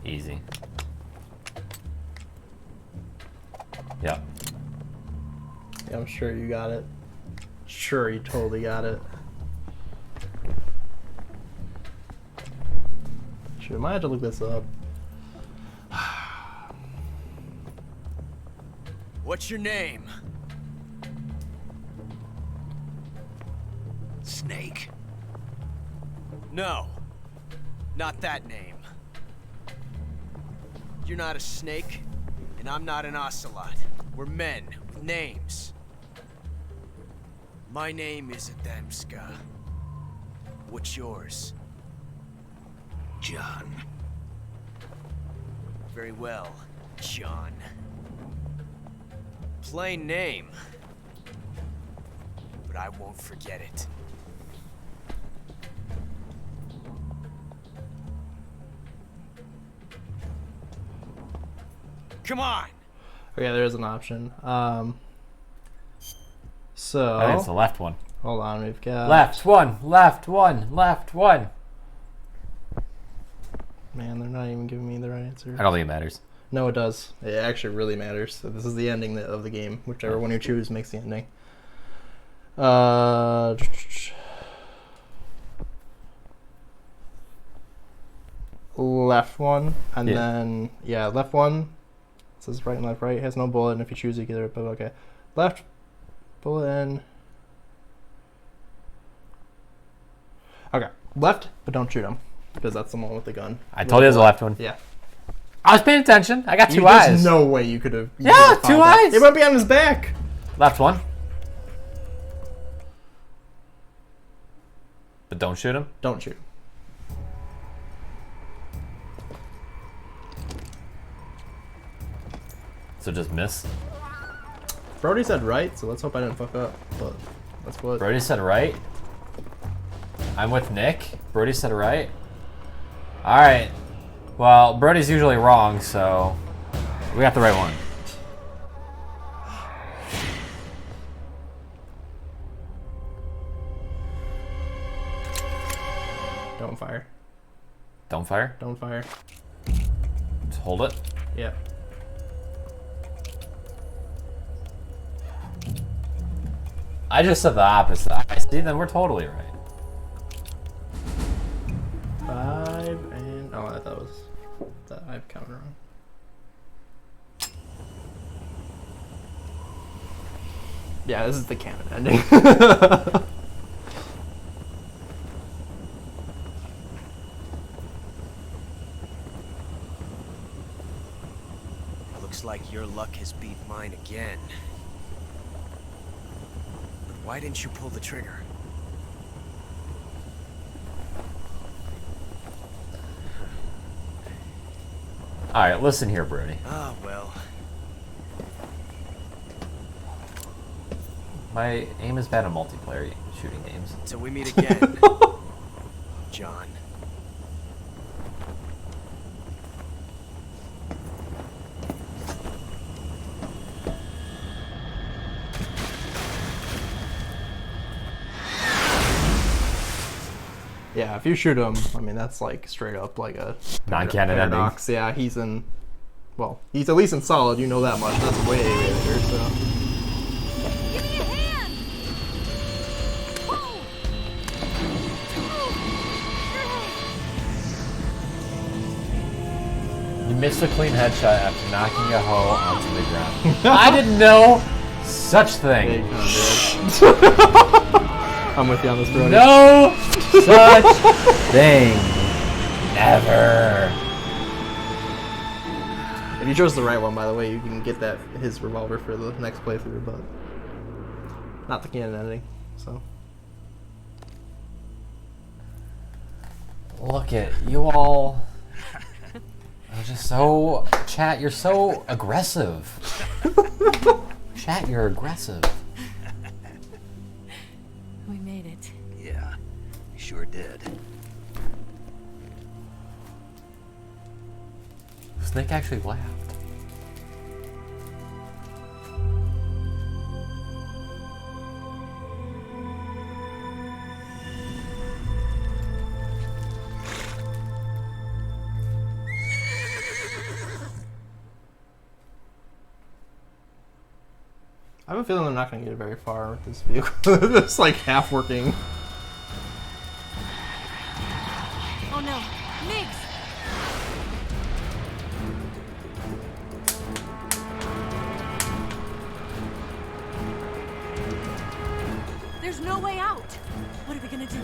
Easy. Yep. Yeah, I'm sure you got it. Sure, you totally got it. Shoot, I might have to look this up. What's your name? Snake. No. Not that name. You're not a snake, and I'm not an ocelot. We're men with names. My name is Adamska. What's yours? John. Very well, John. Plain name. But I won't forget it. Come on! Okay, there is an option. So I think it's the left one. hold on, we've got Left one. Left one. Left one. Man, they're not even giving me the right answer. I don't think it matters. No, it does. It actually really matters. So this is the ending of the game. Whichever one you choose makes the ending. Left one, and Yeah. then yeah, left one. It says right and left. Right has no bullet, and if you choose, you get it. But okay, left bullet in. Okay, left, but don't shoot him because that's the one with the gun. I told you it was the left one. Yeah. I was paying attention. I got two There's eyes. no way you could have. Yeah, 2 eyes. It might be on his back. Left one. But don't shoot him. Don't shoot. So just miss. Brody said right, so let's hope I didn't fuck up. But that's what. Brody said right. I'm with Nick. Brody said it right. Alright. Well, Brody's usually wrong, so we got the right one. Don't fire. Don't fire. Don't fire. Just hold it. Yeah. I just said the opposite. I see, then we're totally right. 5 and oh, I thought it was that I've counted wrong. Yeah, this is the canon ending. Looks like your luck has beat mine again. But why didn't you pull the trigger? Alright, listen here, Brody. Ah, well. My aim is bad at multiplayer shooting games. Till we meet again, John. Yeah, if you shoot him, I mean that's like straight up like a Non-canon ending. paradox. Yeah, he's in. Well, he's at least in solid. You know that much. That's way later. So. Give me a hand! You missed a clean headshot after knocking a hoe onto the ground. I didn't know such Yeah, you thing. kinda did. I'm with you on this, Brody. No such thing. Never. If you chose the right one, by the way, you can get that his revolver for the next playthrough, but not the canon ending. So. Look at you all. You're just so chat. You're so aggressive. Chat, you're aggressive. We made it. Yeah, you sure did. Snake actually laughed. I have a feeling I'm not going to get very far with this vehicle. It's like half working. Oh no, Migs! There's no way out. What are we gonna do?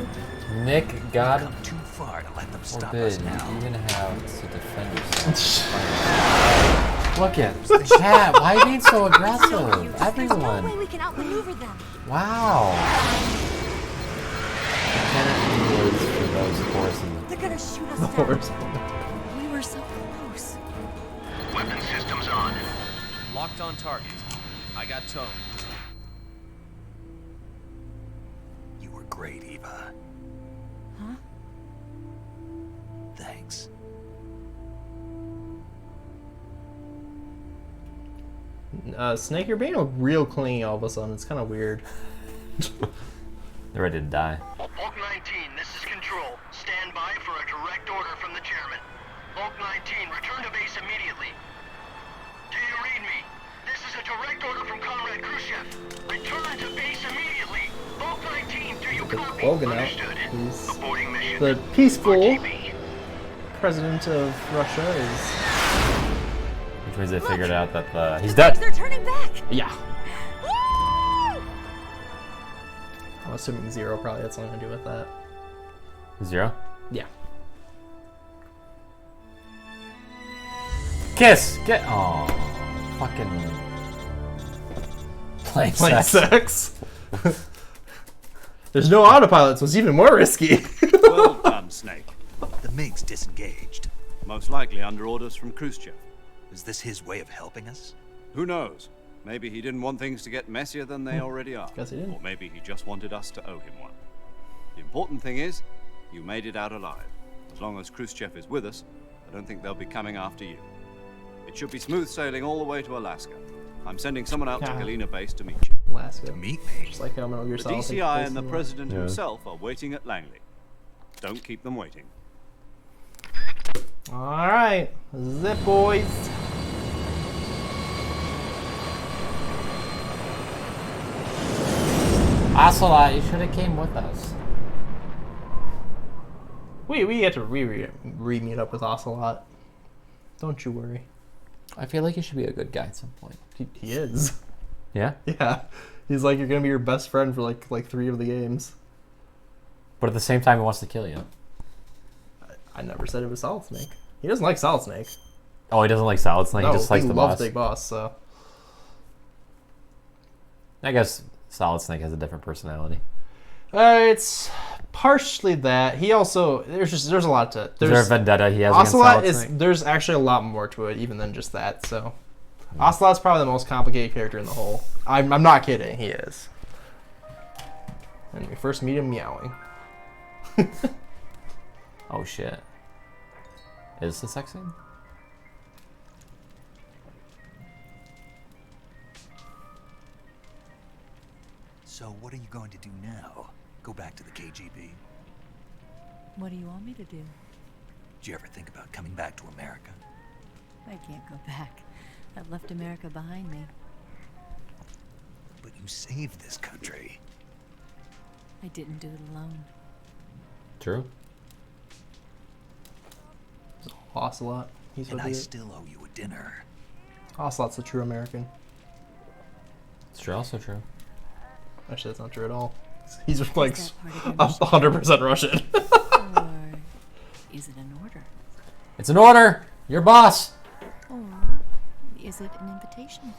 Nick, God Come too far to let them stop forbid, us now. you're gonna have to defend yourself. Look at chat. Why are you being so No, aggressive? you just, there's no way Everyone. we can outmaneuver them. Wow. Lieutenant Woods for those horses. They're gonna shoot us The down. horse. We were so close. Weapon systems on. Locked on target. I got towed. You were great, Eva. Huh? Thanks. Snake, you're being a real clingy all of a sudden. It's kind of weird. They're ready to die. Bulk 19, this is Control. Stand by for a direct order from the chairman. Bulk 19, return to base immediately. Do you read me? This is a direct order from Comrade Khrushchev. Return to base immediately. Bulk 19, do you Get copy? Logan out. Understood. He's Aborting mission. the peaceful RTB. president of Russia is. Which means they figured out that he's dead. They're turning back. Yeah. Woo! I'm assuming Zero probably had something to do with that. Zero. Yeah. Kiss. Get. Oh, fucking. Plain Plain sex. sex. There's no autopilot, so it's even more risky. Well done, Snake. The MiG's disengaged. Most likely under orders from Khrushchev. Is this his way of helping us? Who knows? Maybe he didn't want things to get messier than they already are. Guess he didn't. Or maybe he just wanted us to owe him one. The important thing is, you made it out alive. As long as Khrushchev is with us, I don't think they'll be coming after you. It should be smooth sailing all the way to Alaska. I'm sending someone out to Galena Base to meet you. Alaska. Meet me. Just like how Metal Gear The Solid takes DCI place and the in the- president Yeah. himself are waiting at Langley. Don't keep them waiting. Alright, this is it, boys. Ocelot, you should have came with us. We had to re-meet up with Ocelot. Don't you worry. I feel like you should be a good guy at some point. He is. Yeah? Yeah. He's like, you're gonna be your best friend for like 3 of the games. But at the same time, he wants to kill you. I never said it was Solid Snake. He doesn't like Solid Snake. Oh, he doesn't like Solid Snake, No, he just likes he the loves boss. Big Boss, so. I guess Solid Snake has a different personality. It's partially that. He also there's a lot to. Is there a vendetta he has against Ocelot Solid is Snake? there's actually a lot more to it even than just that. So, Ocelot's probably the most complicated character in the whole. I'm not kidding. He is. And we first meet him meowing. Oh shit. Is this a sex scene? So what are you going to do now? Go back to the KGB? What do you want me to do? Did you ever think about coming back to America? I can't go back. I've left America behind me. But you saved this country. I didn't do it alone. True. Ocelot. He's And what I he is. still owe you a dinner. Ocelot's the true American. It's true, also true. Actually, that's not true at all. He's just like that part of your 100% Russian. Or is it an order? It's an order! Your boss! Or is it an invitation?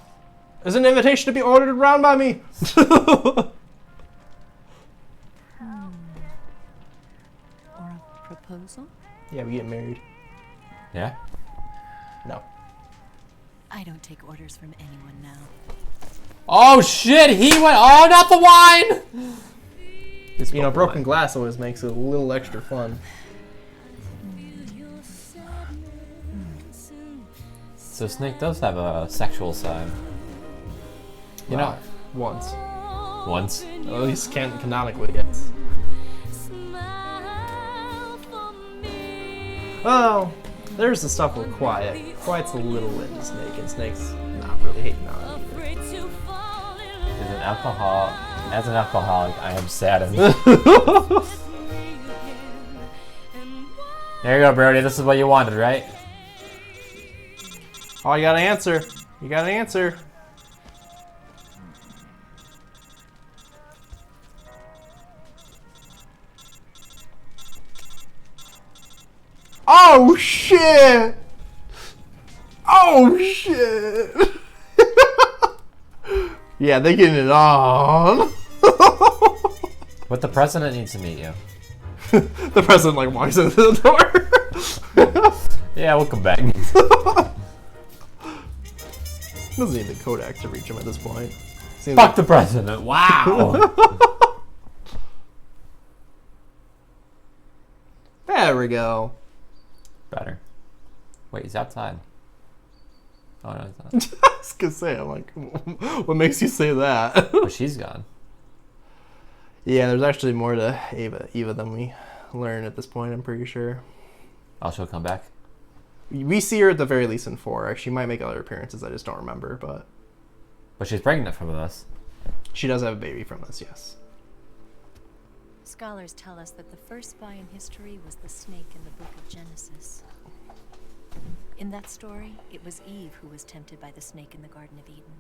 It's an invitation to be ordered around by me. Or a proposal? Yeah, we get married. Yeah? No. I don't take orders from anyone now. Oh shit, he went. Oh, not the wine! You know, broken glass always makes it a little extra fun. So Snake does have a sexual side. You know, Once. once. At least canonically, yes. Oh, there's the stuff with Quiet. Quiet's a little into Snake, and Snake's not really hating on it either. As an alcoholic, I am saddened. There you go, Brody. This is what you wanted, right? Oh, you gotta answer. You gotta answer. Oh shit! Oh shit! Yeah, they getting it on. But the president needs to meet you. The president like walks into the door. Yeah, we'll come back. Doesn't need the Kodak to reach him at this point. Seems Fuck the president. Wow. There we go. Better. Wait, he's outside. Oh no, he's not. I was gonna say, I'm like, what makes you say that? But she's gone. Yeah, there's actually more to Eva than we learn at this point, I'm pretty sure. Oh, she'll come back. We see her at the very least in 4. She might make other appearances, I just don't remember, but But she's pregnant from this. she does have a baby from this, yes. Scholars tell us that the first spy in history was the snake in the book of Genesis. In that story, it was Eve who was tempted by the snake in the Garden of Eden.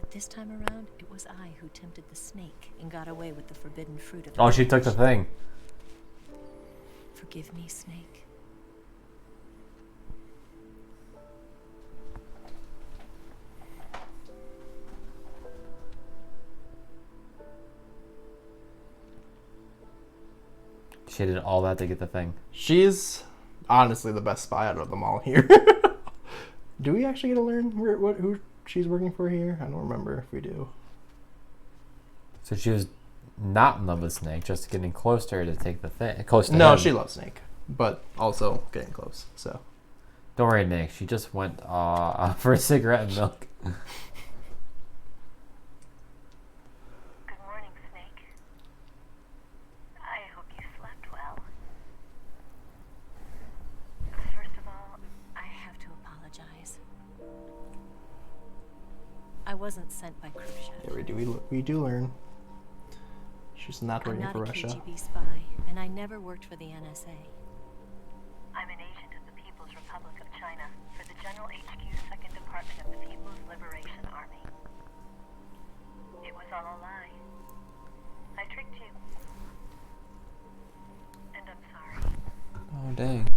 But this time around, it was I who tempted the snake and got away with the forbidden fruit of Oh, she took the thing. Forgive me, Snake. She did all that to get the thing. She's honestly the best spy out of them all here. Do we actually get to learn who she's working for here? I don't remember if we do. So she was not in love with Snake, just getting close to her to take the thing. Close to No, him. she loves Snake, but also getting close. So Don't worry, Nick. She just went for a cigarette and milk. Good morning, Snake. I hope you slept well. First of all, I have to apologize. I wasn't sent by Khrushchev. yeah, we do learn. She's not I'm working not for a Russia. KGB spy, and I never worked for the NSA. I'm an agent of the People's Republic of China for the General HQ 2nd Department of the People's Liberation Army. It was all a lie. I tricked you. And I'm sorry. Oh, dang.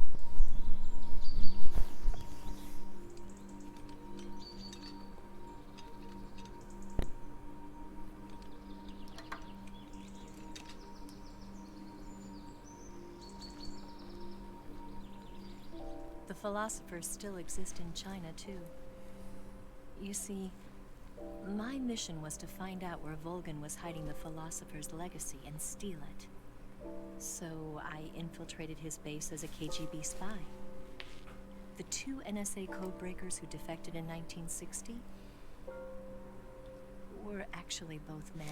The philosophers still exist in China, too. You see, my mission was to find out where Volgin was hiding the philosopher's legacy and steal it. So I infiltrated his base as a KGB spy. The 2 NSA codebreakers who defected in 1960 were actually both men.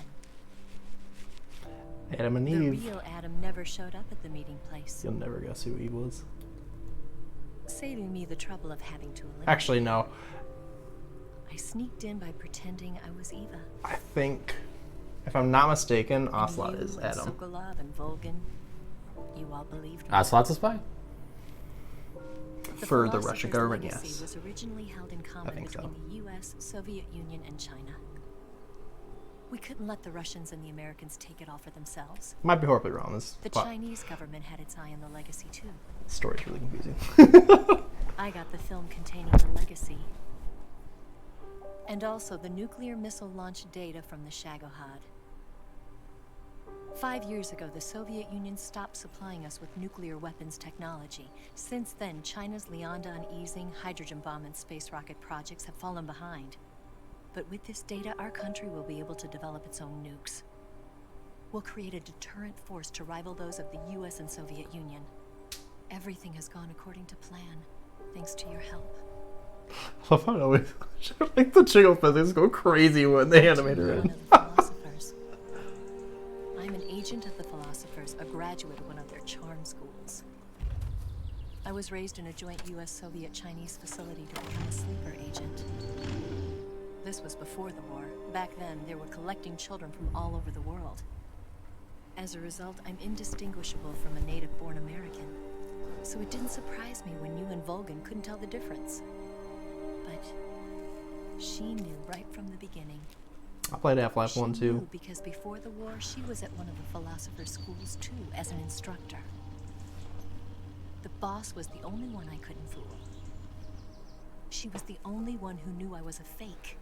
Adam and The Eve. real Adam never showed up at the meeting place, You'll never guess who Eve was. saving me the trouble of having to eliminate. Actually, no. I sneaked in by pretending I was Eva. I think, if I'm not mistaken, And Ocelot you is and Adam. Sokolov and Volgin, you all believed me. Ocelot's a spy? For the philosopher's Russian government, legacy yes. was originally held in common think so. between the U.S., Soviet Union, and China. We couldn't let the Russians and the Americans take it all for themselves. Might be horribly wrong. This The Chinese government had its eye on the legacy too. story's really confusing. I got the film containing the legacy. And also the nuclear missile launch data from the Shagohod. 5 years ago, the Soviet Union stopped supplying us with nuclear weapons technology. Since then, China's Liaodong easing, hydrogen bomb, and space rocket projects have fallen behind. But with this data, our country will be able to develop its own nukes. We'll create a deterrent force to rival those of the US and Soviet Union. Everything has gone according to plan, thanks to your help. I love how I always like the Chico physics go crazy when they animate her One in. of the philosophers. I'm an agent of the philosophers, a graduate of one of their charm schools. I was raised in a joint US-Soviet-Chinese facility to become a sleeper agent. This was before the war. Back then, they were collecting children from all over the world. As a result, I'm indistinguishable from a native-born American. So it didn't surprise me when you and Volgin couldn't tell the difference. But she knew right from the beginning. I played Half-Life She 1 knew too. because before the war, she was at one of the philosopher's schools too, as an instructor. The boss was the only one I couldn't fool. She was the only one who knew I was a fake.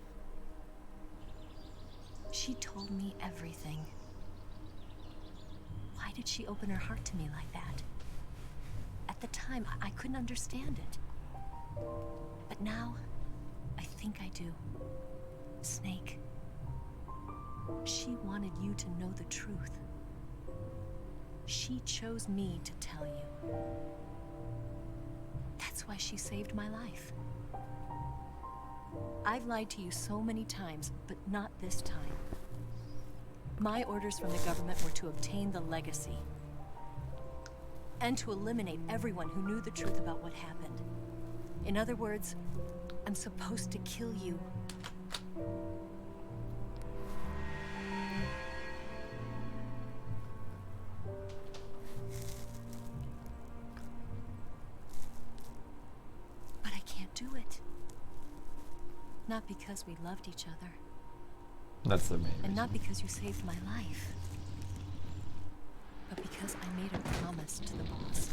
She told me everything. Why did she open her heart to me like that? At the time, I couldn't understand it. But now, I think I do. Snake. She wanted you to know the truth. She chose me to tell you. That's why she saved my life. I've lied to you so many times, but not this time. My orders from the government were to obtain the legacy. And to eliminate everyone who knew the truth about what happened. In other words, I'm supposed to kill you. But I can't do it. Not because we loved each other, That's the main and reason. not because you saved my life, but because I made a promise to the boss.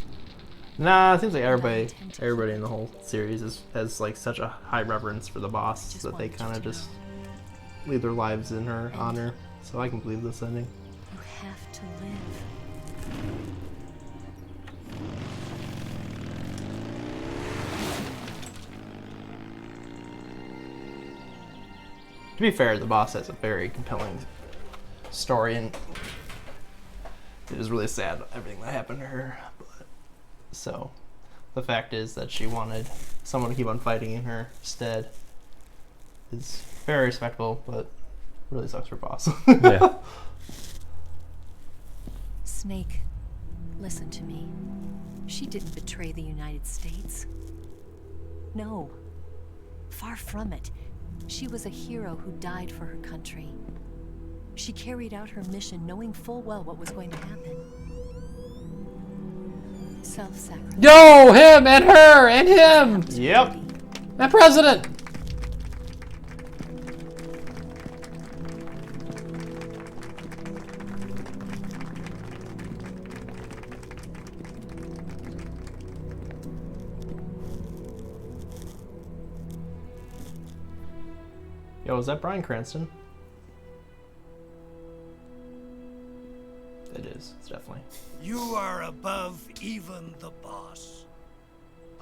Nah, it seems like everybody in the whole series has like such a high reverence for the boss Just that they wanted you kind of to just know. leave their lives in her honor. So I can believe this ending. You have to live. To be fair, the boss has a very compelling story, and it was really sad everything that happened to her. But so the fact is that she wanted someone to keep on fighting in her stead is very respectable, but really sucks for Boss. Yeah. Snake, listen to me. She didn't betray the United States. No. Far from it. She was a hero who died for her country. She carried out her mission knowing full well what was going to happen. Self-sacrifice. Yo, him and her and him Yep. and president. Yo, is that Bryan Cranston? It is. It's definitely. You are above even the boss.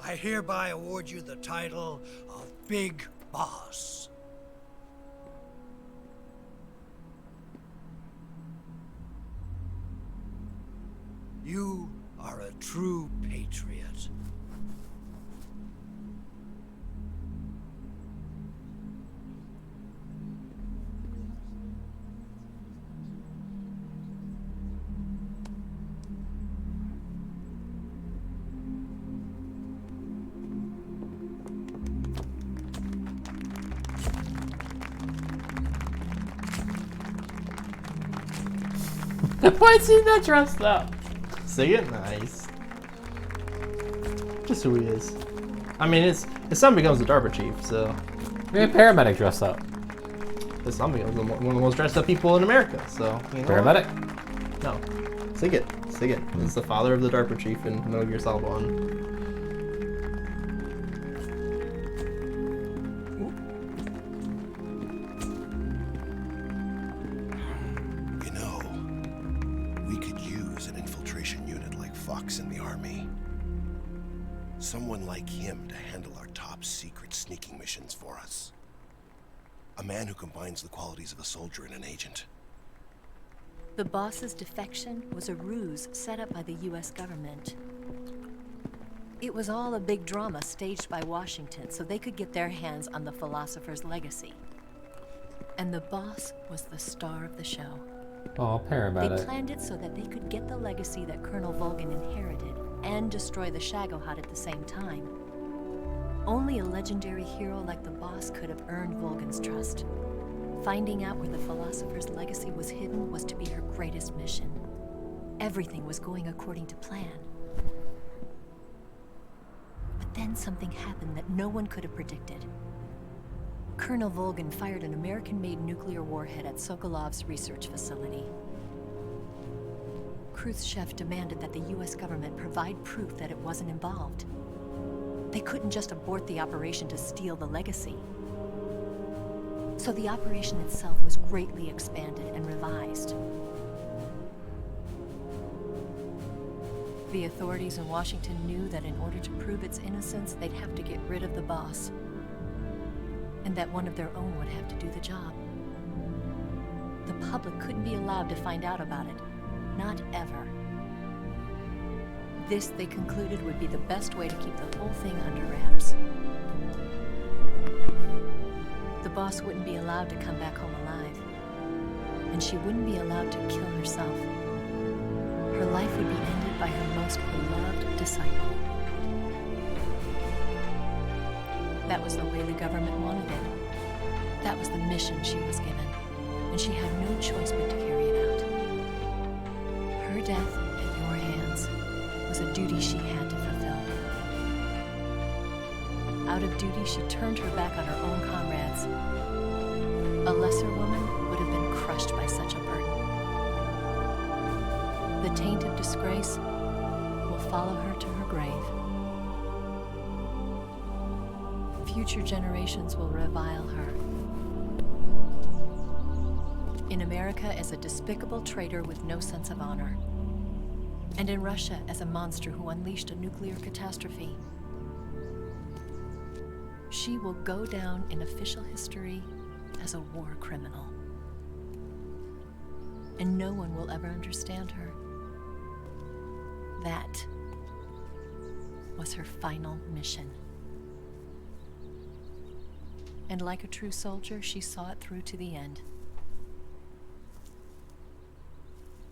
I hereby award you the title of Big Boss. You are a true patriot. Why is he that dressed up? See it? Nice. Just who he is. I mean, his son becomes the DARPA chief, so Maybe a paramedic dressed up. his son becomes one of the most dressed up people in America. So you know Paramedic? what? No, Sigint. Sigint is the father of the DARPA chief in Metal Gear Solid 1. You know, we could use an infiltration unit like Fox in the army. Someone like him to handle our top secret sneaking missions for us. A man who combines the qualities of a soldier and an agent. The boss's defection was a ruse set up by the US government. It was all a big drama staged by Washington so they could get their hands on the philosopher's legacy. And the boss was the star of the show. Oh, They paramedic. planned it so that they could get the legacy that Colonel Volgin inherited and destroy the Shagohod at the same time. Only a legendary hero like the boss could have earned Volgin's trust. Finding out where the philosopher's legacy was hidden was to be her greatest mission. Everything was going according to plan. But then something happened that no one could have predicted. Colonel Volgin fired an American-made nuclear warhead at Sokolov's research facility. Khrushchev demanded that the US government provide proof that it wasn't involved. They couldn't just abort the operation to steal the legacy. So the operation itself was greatly expanded and revised. The authorities in Washington knew that in order to prove its innocence, they'd have to get rid of the boss. And that one of their own would have to do the job. The public couldn't be allowed to find out about it. Not ever. This, they concluded, would be the best way to keep the whole thing under wraps. The boss wouldn't be allowed to come back home alive. And she wouldn't be allowed to kill herself. Her life would be ended by her most beloved disciple. That was the way the government wanted it. That was the mission she was given, and she had no choice but to carry it out. Her death at your hands was a duty she had to fulfill. Out of duty, she turned her back on her own comrades. A lesser woman would have been crushed by such a burden. The taint of disgrace will follow her to her grave. Future generations will revile her. In America as a despicable traitor with no sense of honor. And in Russia as a monster who unleashed a nuclear catastrophe. She will go down in official history as a war criminal. And no one will ever understand her. That was her final mission. And like a true soldier, she saw it through to the end.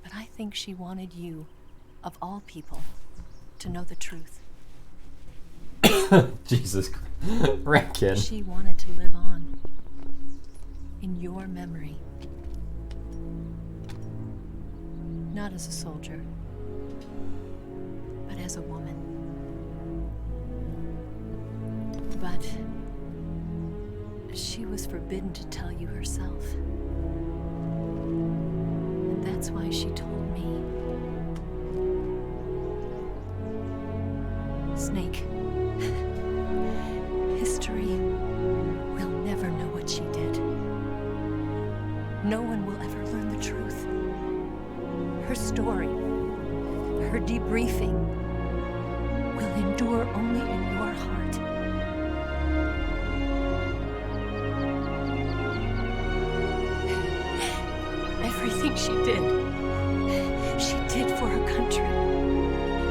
But I think she wanted you, of all people, to know the truth. Jesus Christ. Rankin. She wanted to live on in your memory. Not as a soldier, but as a woman. But she was forbidden to tell you herself. And that's why she told me. Snake, history will never know what she did. No one will ever learn the truth. Her story, her debriefing, will endure only in your heart. Everything she did for her country.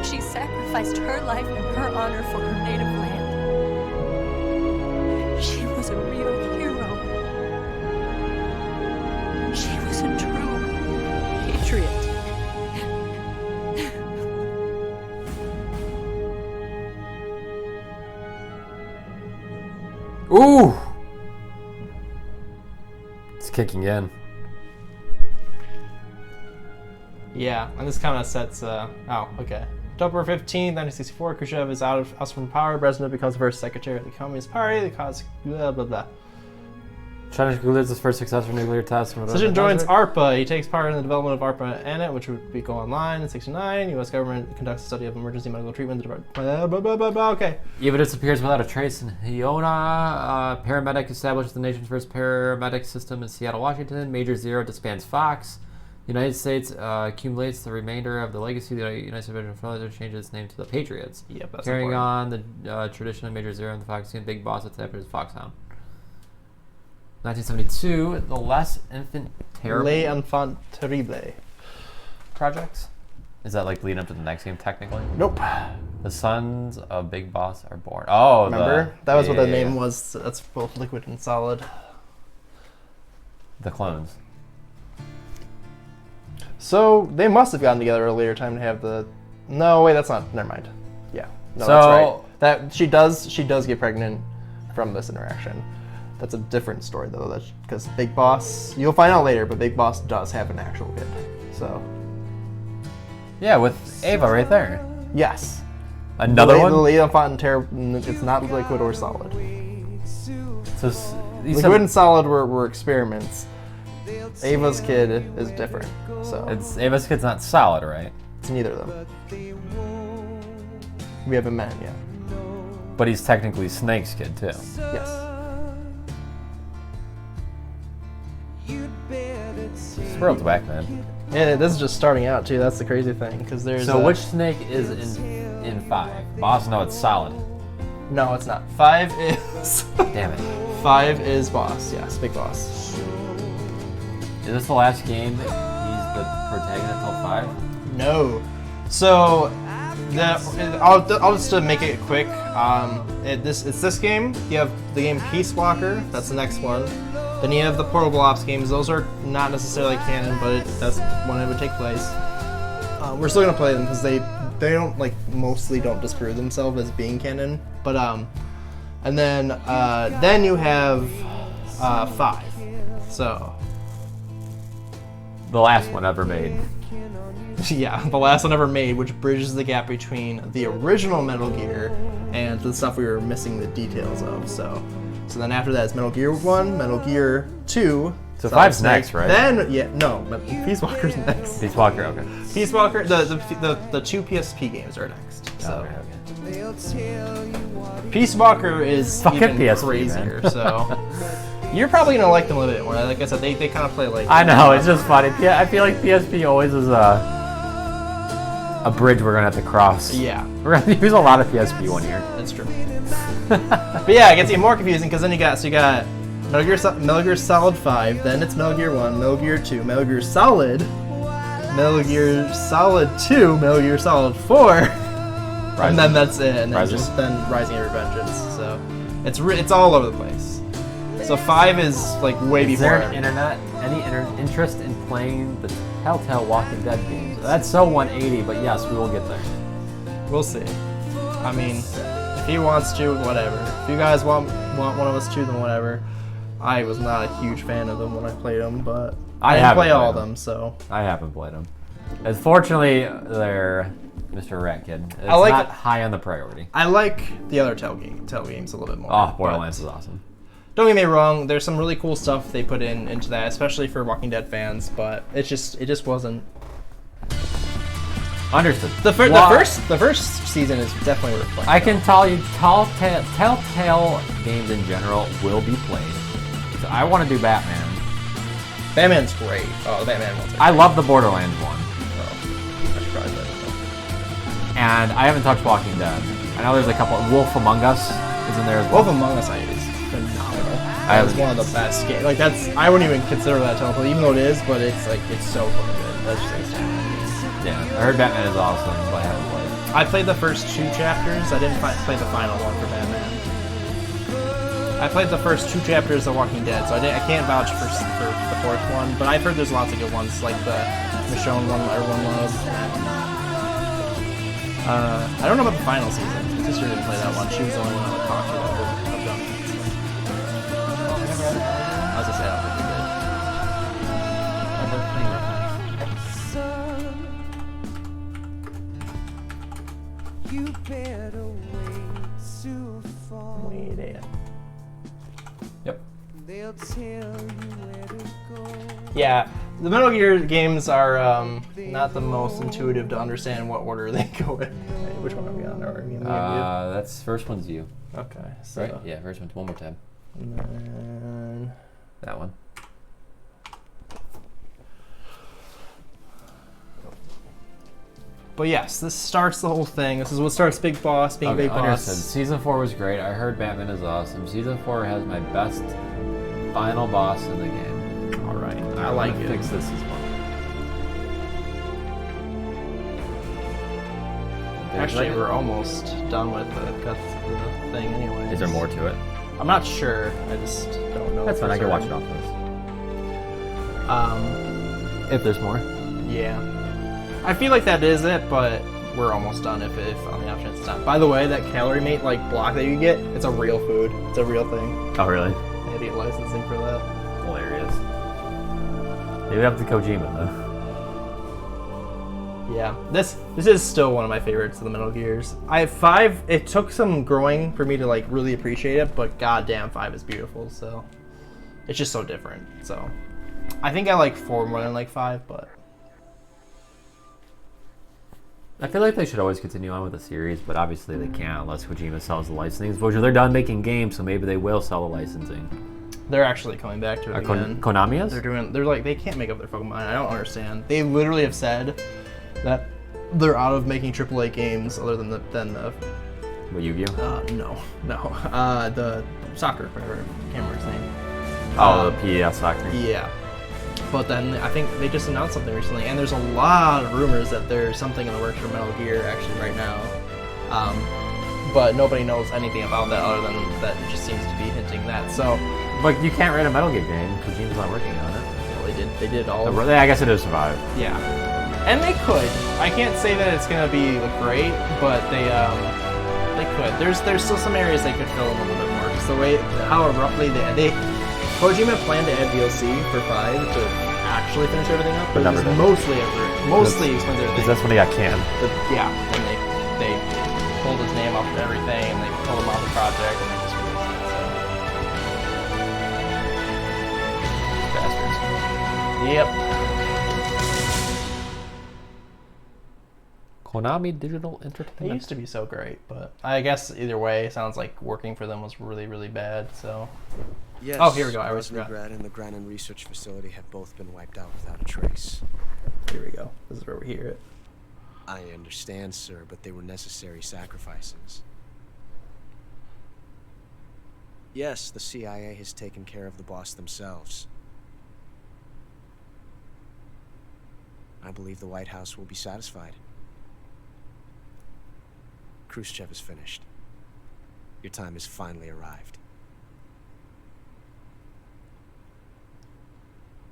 She sacrificed her life and her honor for her native land. She was a real hero. She was a true patriot. Ooh! It's kicking in. Yeah, and this kind of sets, oh, okay. October 15th, 1964, Khrushchev is ousted from power. Brezhnev becomes first secretary of the Communist Party. The cause, blah, blah, blah. China concludes its first successful nuclear test. Sishin joins ARPA. He takes part in the development of ARPA ANET, which would go online in 1969. U.S. government conducts a study of emergency medical treatment. Blah, blah, blah, blah, blah. Okay. Eva disappears without a trace in Iona. Paramedic establishes the nation's first paramedic system in Seattle, Washington. Major Zero disbands Fox. United States accumulates the remainder of the legacy of the United States Veteran Front, changes its name to the Patriots. Yep, that's carrying important. on the tradition of Major Zero and the Fox team. Big Boss adapted as Foxhound. 1972, the Les Enfants Terribles projects. Is that like leading up to the next game technically? Nope. The Sons of Big Boss are born. Oh, remember? That was what the name was. That's both liquid and solid. The clones. So they must have gotten together at a later time to have the. No, wait, that's not. Never mind. Yeah, no, so, that's right. That she does get pregnant from this interaction. That's a different story though. That's because Big Boss. You'll find out later, but Big Boss does have an actual kid. So. Yeah, with Ava right there. Yes. Another one. The Lady Enfant Terrible. It's not liquid or solid. So liquid and solid were experiments. Ava's kid is different, so Ava's kid's not solid, right? It's neither of them. We haven't met yet. But he's technically Snake's kid too. Yes. World's back, man. Yeah, this is just starting out too. That's the crazy thing, because there's. So which Snake is in 5? Boss? No, it's solid. No, it's not. 5 is. Damn it. 5 is Boss. Yes, Big Boss. Is this the last game that he's the protagonist until 5? No. So, I'll just make it quick. It's this game. You have the game Peace Walker. That's the next one. Then you have the Portable Ops games. Those are not necessarily canon, but that's when it would take place. We're still gonna play them because they don't mostly don't disprove themselves as being canon. But and then you have 5. So. The last one ever made. Yeah, the last one ever made, which bridges the gap between the original Metal Gear and the stuff we were missing the details of. So then after that is Metal Gear 1, Metal Gear 2. So 5's next, right? Then no, Peace Walker's next. Peace Walker, okay. Peace Walker, the 2 PSP games are next. So. Okay. Peace Walker is even PSP, crazier. So. You're probably gonna like them a little bit more. Like I said, they kind of play like. I know, it's just funny. I feel like PSP always is a bridge we're gonna have to cross. Yeah. We're gonna use a lot of PSP one year. That's true. But yeah, it gets even more confusing because then you got Metal Gear Solid 5, then it's Metal Gear 1, Metal Gear 2, Metal Gear Solid, Metal Gear Solid 2, Metal Gear Solid 4, and then that's it. And then just then Rising and Revengeance. So it's all over the place. So 5 is like way Is before. there any interest in playing the Telltale Walking Dead games? That's so 180, but yes, we will get there. We'll see. I mean, if he wants to, whatever. If you guys want one of us to, then whatever. I was not a huge fan of them when I played them, but I didn't play all of them, so. I haven't played them. Unfortunately, they're Mr. Rat Kid. It's like not high on the priority. I like the other Telltale games a little bit more. Oh, Borderlands is awesome. Don't get me wrong, there's some really cool stuff they put into that, especially for Walking Dead fans, but it just wasn't. Understood. The first season is definitely worth playing. I can tell you, Telltale games in general will be played. So I want to do Batman. Batman's great. Oh, the Batman one's great. I love the Borderlands one. I should probably play that. And I haven't touched Walking Dead. I know there's a couple. Wolf Among Us is in there as well. Wolf Among Us is phenomenal. That is one of the best games. Like I wouldn't even consider that Telltale, even though it is, but it's so fucking good. That's just yeah. I heard Batman is awesome, but I haven't played it. I played the first 2 chapters. I didn't play the final one for Batman. I played the first 2 chapters of Walking Dead, so I can't vouch for the 4th one. But I've heard there's lots of good ones, like the Michonne one everyone loves. I don't know about the final season. My sister didn't play that one. She was the only one I would talk to. I've done. I was gonna say I don't think You better wait to fall. Wait it. Yep. They'll tell you where to go. Yeah, the Metal Gear games are not the most intuitive to understand what order they go in. Which one are we on? That's first one's you. Okay, so right? Yeah, first one's one more tab. And then that one. But yes, this starts the whole thing. This is what starts Big Boss being Big Boss. Understood. Season 4 was great. I heard Batman is awesome. Season 4 has my best final boss in the game. All right, I like it. Fix this as well. Actually, we're almost done with the thing anyway. Is there more to it? I'm not sure. I just don't know. That's fine. I can watch it off this. If there's more. Yeah. I feel like that is it, but we're almost done if on the off chance it's not. By the way, that Calorie Mate block that you get, it's a real food. It's a real thing. Oh, really? They had to get licensing for that. Hilarious. Maybe up to Kojima, though. Yeah, this is still one of my favorites of the Metal Gears. I have 5. It took some growing for me to really appreciate it, but goddamn, 5 is beautiful. So it's just so different. So I think I like 4 more than 5, but I feel like they should always continue on with the series, but obviously they can't unless Kojima sells the licensing. Which they're done making games, so maybe they will sell the licensing. They're actually coming back to it again. Konami is? They can't make up their fucking mind. I don't understand. They literally have said that they're out of making AAA games other than the What, Yu-Gi-Oh? No. The soccer player. I can't remember his name. Oh, the PES soccer. Yeah. But then I think they just announced something recently, and there's a lot of rumors that there's something in the works for Metal Gear actually right now. But nobody knows anything about that other than that it just seems to be hinting that. So, but you can't write a Metal Gear game. Kojima's not working on it. Well, they did all. I guess it does survive. Yeah, and they could. I can't say that it's gonna be great, but they could. There's still some areas they could fill in a little bit more. Just the way how abruptly they Kojima planned to add DLC for 5 to actually finish everything up, but it's mostly explained everything. Because that's when he got canned. Yeah, and they pulled his name off of everything, and they pulled him off the project, and they just released it. So. Bastards. Yep. Konami Digital Entertainment. They used to be so great, but I guess either way, it sounds like working for them was really, really bad. So. Yes, oh, here we go. I always forgot. Rosengard and the Granin Research Facility have both been wiped out without a trace. Here we go. This is where we hear it. I understand, sir, but they were necessary sacrifices. Yes, the CIA has taken care of the boss themselves. I believe the White House will be satisfied. Khrushchev is finished. Your time has finally arrived.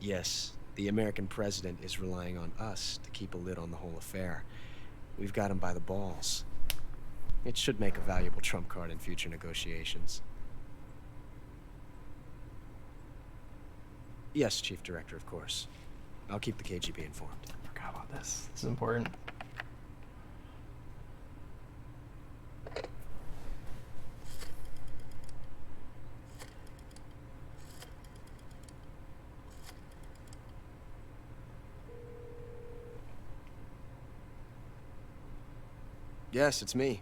Yes, the American president is relying on us to keep a lid on the whole affair. We've got him by the balls. It should make a valuable trump card in future negotiations. Yes, Chief Director, of course. I'll keep the KGB informed. I forgot about this. This is important. Yes, it's me.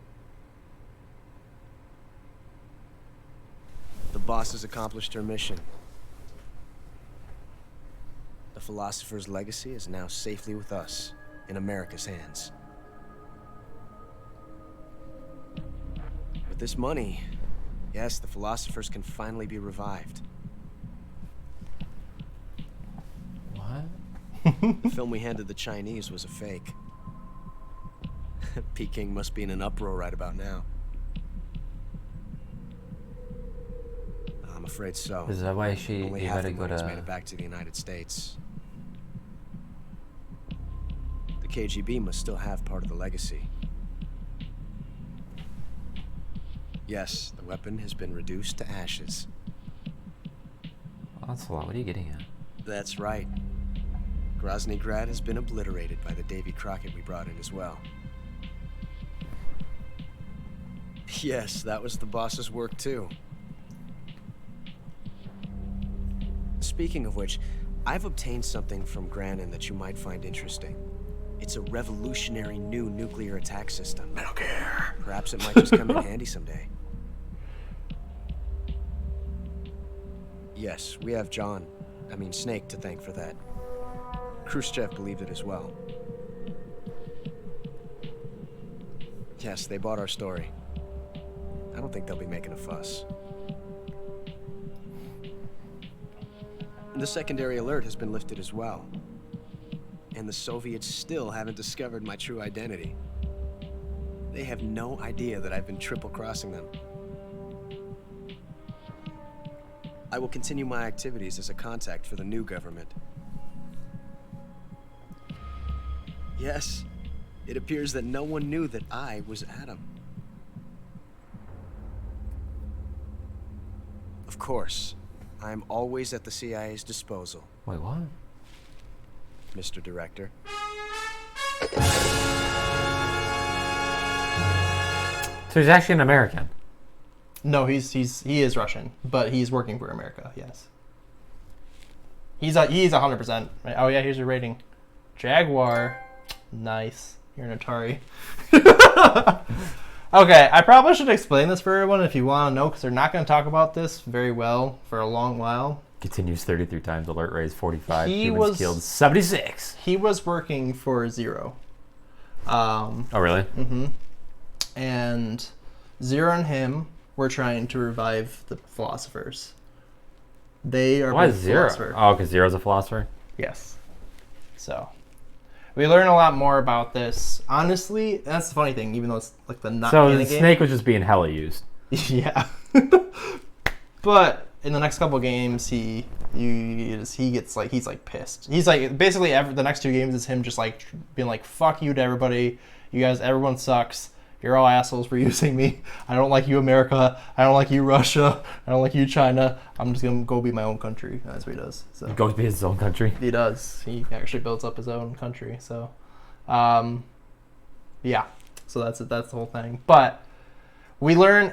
The boss has accomplished her mission. The philosopher's legacy is now safely with us, in America's hands. With this money, yes, the philosophers can finally be revived. What? The film we handed the Chinese was a fake. Peking must be in an uproar right about now. I'm afraid so. Is that why Only you half gotta the go money's to... made it back to the United States. The KGB must still have part of the legacy. Yes, the weapon has been reduced to ashes. Oh, that's a lot. What are you getting at? That's right. Grozny Grad has been obliterated by the Davy Crockett we brought in as well. Yes, that was the boss's work too. Speaking of which, I've obtained something from Granin that you might find interesting. It's a revolutionary new nuclear attack system. Metal Gear. Perhaps it might just come in handy someday. Yes, we have Snake to thank for that. Khrushchev believed it as well. Yes, they bought our story. I don't think they'll be making a fuss. The secondary alert has been lifted as well. And the Soviets still haven't discovered my true identity. They have no idea that I've been triple-crossing them. I will continue my activities as a contact for the new government. Yes, it appears that no one knew that I was Adam. Of course, I'm always at the CIA's disposal. Wait, what? Mr. Director. So he's actually an American. No, he is Russian, but he's working for America. Yes. He's 100%. Right? Oh yeah, here's your rating. Jaguar. Nice. You're an Atari. Okay, I probably should explain this for everyone if you want to know, because they're not going to talk about this very well for a long while. Continues 33 times. Alert raised 45. He Humans was killed 76. He was working for Zero. Oh, really? Mm-hmm. And Zero and him were trying to revive the philosophers. They are Why both Zero? philosopher. Oh, because Zero's a philosopher? Yes. So we learn a lot more about this. Honestly, that's the funny thing, even though it's like the not So in the the game. Snake was just being hella used. Yeah. But in the next couple games, he gets like, he's like pissed. He's like, basically the next two games is him just like being like, fuck you to everybody. You guys, everyone sucks. You're all assholes for using me. I don't like you, America. I don't like you, Russia. I don't like you, China. I'm just gonna go be my own country. That's what he does. So He goes to be his own country. he does. He actually builds up his own country. So, yeah. So that's it. That's the whole thing. But we learn.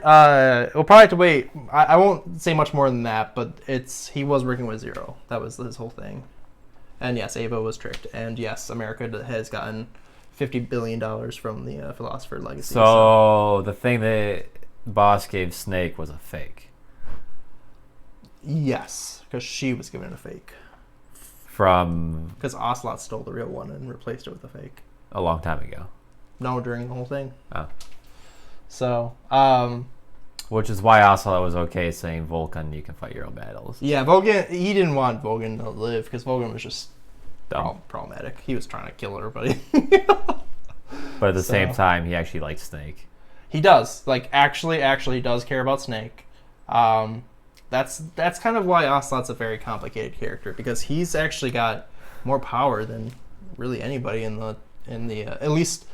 We'll probably have to wait. I won't say much more than that. But he was working with Zero. That was his whole thing. And yes, Ava was tricked. And yes, America has gotten $50 billion from the Philosopher Legacy. So the thing that Boss gave Snake was a fake. Yes, because she was given a fake. From Because Ocelot stole the real one and replaced it with a fake. a long time ago. No, during the whole thing. Oh. So, Which is why Ocelot was okay saying, Vulcan, you can fight your own battles. yeah, Vulcan, he didn't want Vulcan to live because Vulcan was just Dumb. problematic. He was trying to kill everybody. But at the same time, he actually likes Snake. He does. Like, actually does care about Snake. That's kind of why Ocelot's a very complicated character, because he's actually got more power than really anybody in the at least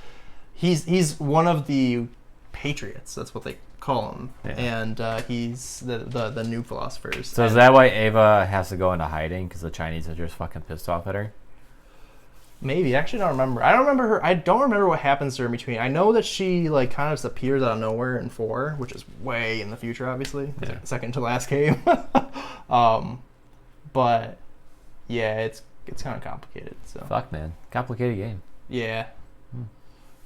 he's one of the Patriots. That's what they call him. Yeah. And he's the new philosophers. So is that why Ava has to go into hiding because the Chinese are just fucking pissed off at her? Maybe. I actually don't remember. I don't remember what happens to her in between. I know that she like kind of just appears out of nowhere in 4, which is way in the future, obviously. Yeah. Like second to last game. But yeah, it's kind of complicated. So fuck, man, complicated game. Yeah.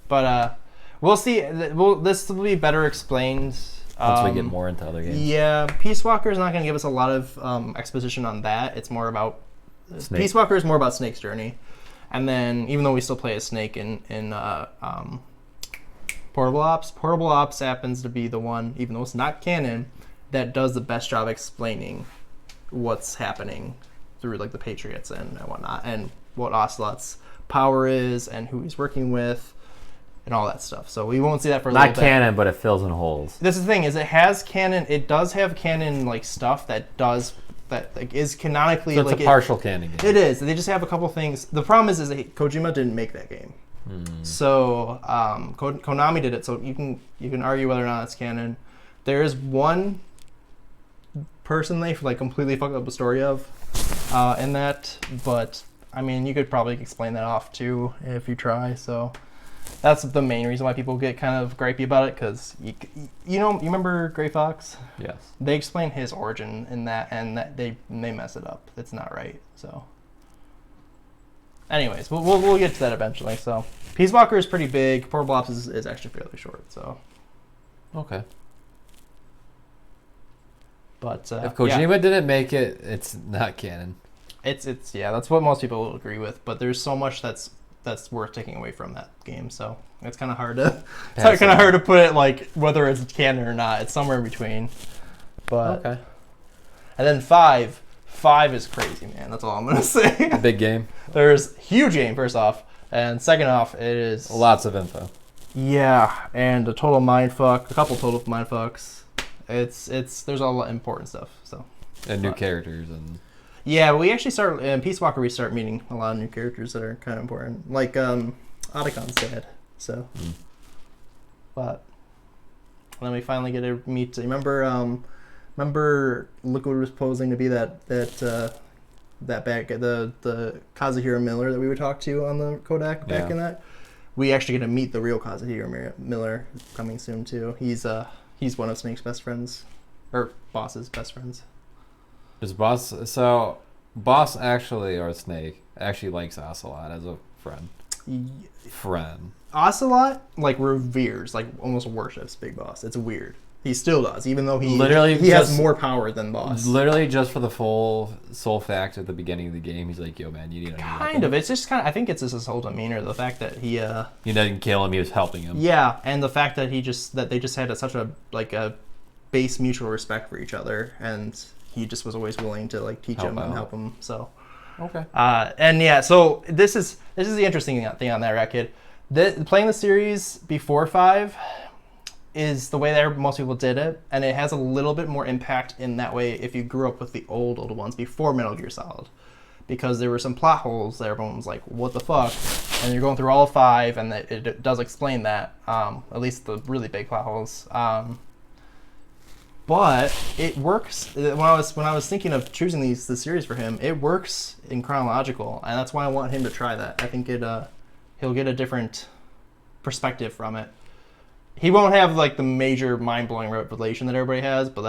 But we'll see. This will be better explained once we get more into other games. Yeah, Peace Walker is not going to give us a lot of exposition on that. It's more about Snake. Peace Walker is more about Snake's journey. And then, even though we still play as Snake in Portable Ops happens to be the one, even though it's not canon, that does the best job explaining what's happening through like the Patriots and whatnot, and what Ocelot's power is, and who he's working with, and all that stuff. So we won't see that for a little bit. Not canon, but it fills in holes. This is the thing: is it has canon. It does have canon like stuff that like is canonically. So it's like a partial canon game. It is. They just have a couple things. The problem is that Kojima didn't make that game, so Konami did it. So you can argue whether or not it's canon. There is one person they like completely fucked up the story of in that, but I mean you could probably explain that off too if you try. So that's the main reason why people get kind of gripey about it, because you remember Gray Fox? Yes. They explain his origin in that, and that they mess it up. It's not right. So, anyways, we'll get to that eventually. So, Peace Walker is pretty big. Portable Ops is actually fairly short. So, okay. But if Kojima didn't make it, it's not canon. It's yeah, that's what most people will agree with. But there's so much that's worth taking away from that game, so it's kind of hard to put it like whether it's canon or not. It's somewhere in between. But okay. And then 5 is crazy, man. That's all I'm gonna say. A big game. There's huge game first off, and second off, it is lots of info. Yeah, and a total mindfuck. A couple total mindfucks. It's there's a lot of important stuff. So and new characters and. Yeah, we actually start in Peace Walker. We start meeting a lot of new characters that are kind of important, like Otacon's dad. So, but then we finally get to meet. Remember Liquid was posing to be that bad guy, the Kazuhiro Miller that we would talk to on the Kodak back in that. We actually get to meet the real Kazuhiro Miller coming soon too. He's one of Snake's best friends, or Boss's best friends. Is Boss actually, or Snake actually likes Ocelot as a friend? Ocelot like reveres, like almost worships Big Boss. It's weird. He still does, even though he has more power than Boss. Literally, just for the full sole fact at the beginning of the game, he's like, "Yo, man, you need a kind of." It's just kind of. I think it's just his whole demeanor. The fact that he didn't kill him, he was helping him. Yeah, and the fact that they just had such a base mutual respect for each other, and he just was always willing to like teach him and help him. So, okay. And yeah, so this is the interesting thing on that record. Playing the series before 5 is the way that most people did it, and it has a little bit more impact in that way if you grew up with the old ones before Metal Gear Solid, because there were some plot holes that everyone was like, "What the fuck?" And you're going through all of 5, and it does explain that, at least the really big plot holes. But it works. When I was thinking of choosing the series for him, it works in chronological, and that's why I want him to try that. I think he'll get a different perspective from it. He won't have like the major mind-blowing revelation that everybody has, but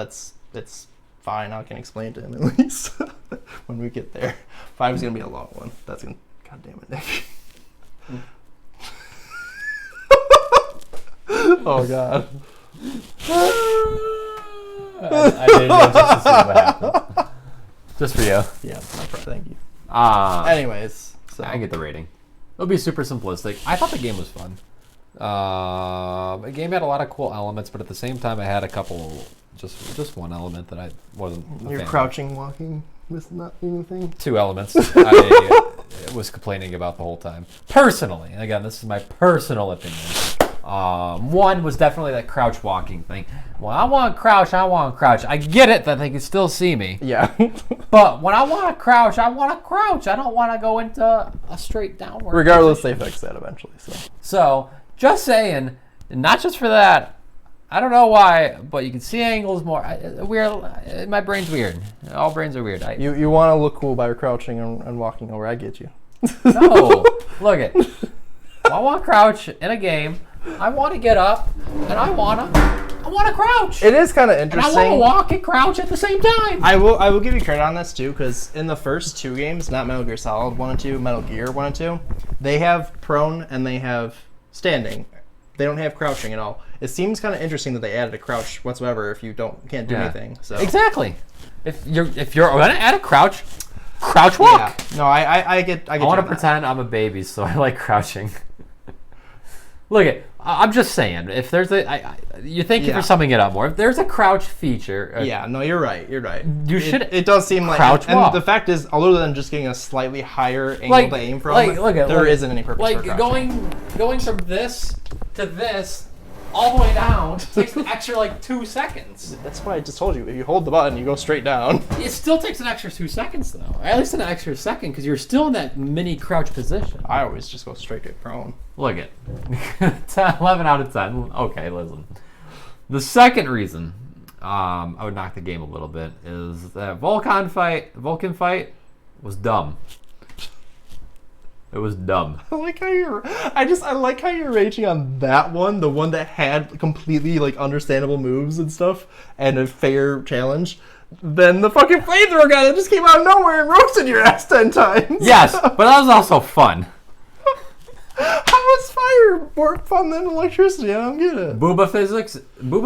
it's fine. I can explain it to him at least when we get there. 5 is gonna be a long one. God damn it, Nick. Oh god. I did it just to see what happened. Just for you. Yeah, thank you. Anyways, so I get the rating. It'll be super simplistic. I thought the game was fun. The game had a lot of cool elements, but at the same time, I had a couple, just one element that I wasn't. You're crouching, walking. This not anything. 2 elements. was complaining about the whole time. Personally, and again, this is my personal opinion. One was definitely that crouch walking thing. Well, I want to crouch. I get it that they can still see me. Yeah. But when I want to crouch, I want to crouch. I don't want to go into a straight downward. Regardless, position. they fix that eventually. So, just saying, not just for that. I don't know why, but you can see angles more. Weird. My brain's weird. All brains are weird. You want to look cool by crouching and walking over. I get you. No, look it. I want to crouch in a game. I want to get up, and I want to crouch. It is kind of And interesting. I want to walk and crouch at the same time. I will give you credit on this too, because in the first 2 games, not Metal Gear Solid 1 and 2, Metal Gear 1 and 2, they have prone and they have standing. They don't have crouching at all. It seems kind of interesting that they added a crouch whatsoever if you can't do anything. So exactly. If you're gonna add a crouch walk. Yeah. No, I get. I want to pretend I'm a baby, so I like crouching. Look it. I'm just saying. If there's you're thinking for summing it up more. If there's a crouch feature. Yeah. No, you're right. You're right. You should. It does seem like crouch and walk. the fact is, other than just getting a slightly higher angle to aim from, there isn't any purpose for crouching. Going from this to this all the way down takes an extra 2 seconds. That's what I just told you. If you hold the button, you go straight down. It still takes an extra 2 seconds though. At least an extra second because you're still in that mini crouch position. I always just go straight to prone. Look it. 11 out of 10. Okay, listen. The second reason I would knock the game a little bit is that Vulcan fight was dumb. It was dumb. I like how you're raging on that one, the one that had completely understandable moves and stuff and a fair challenge. Then the fucking flamethrower guy that just came out of nowhere and roasted your ass 10 times. Yes, but that was also fun. How is fire more fun than electricity? I don't get it. Booba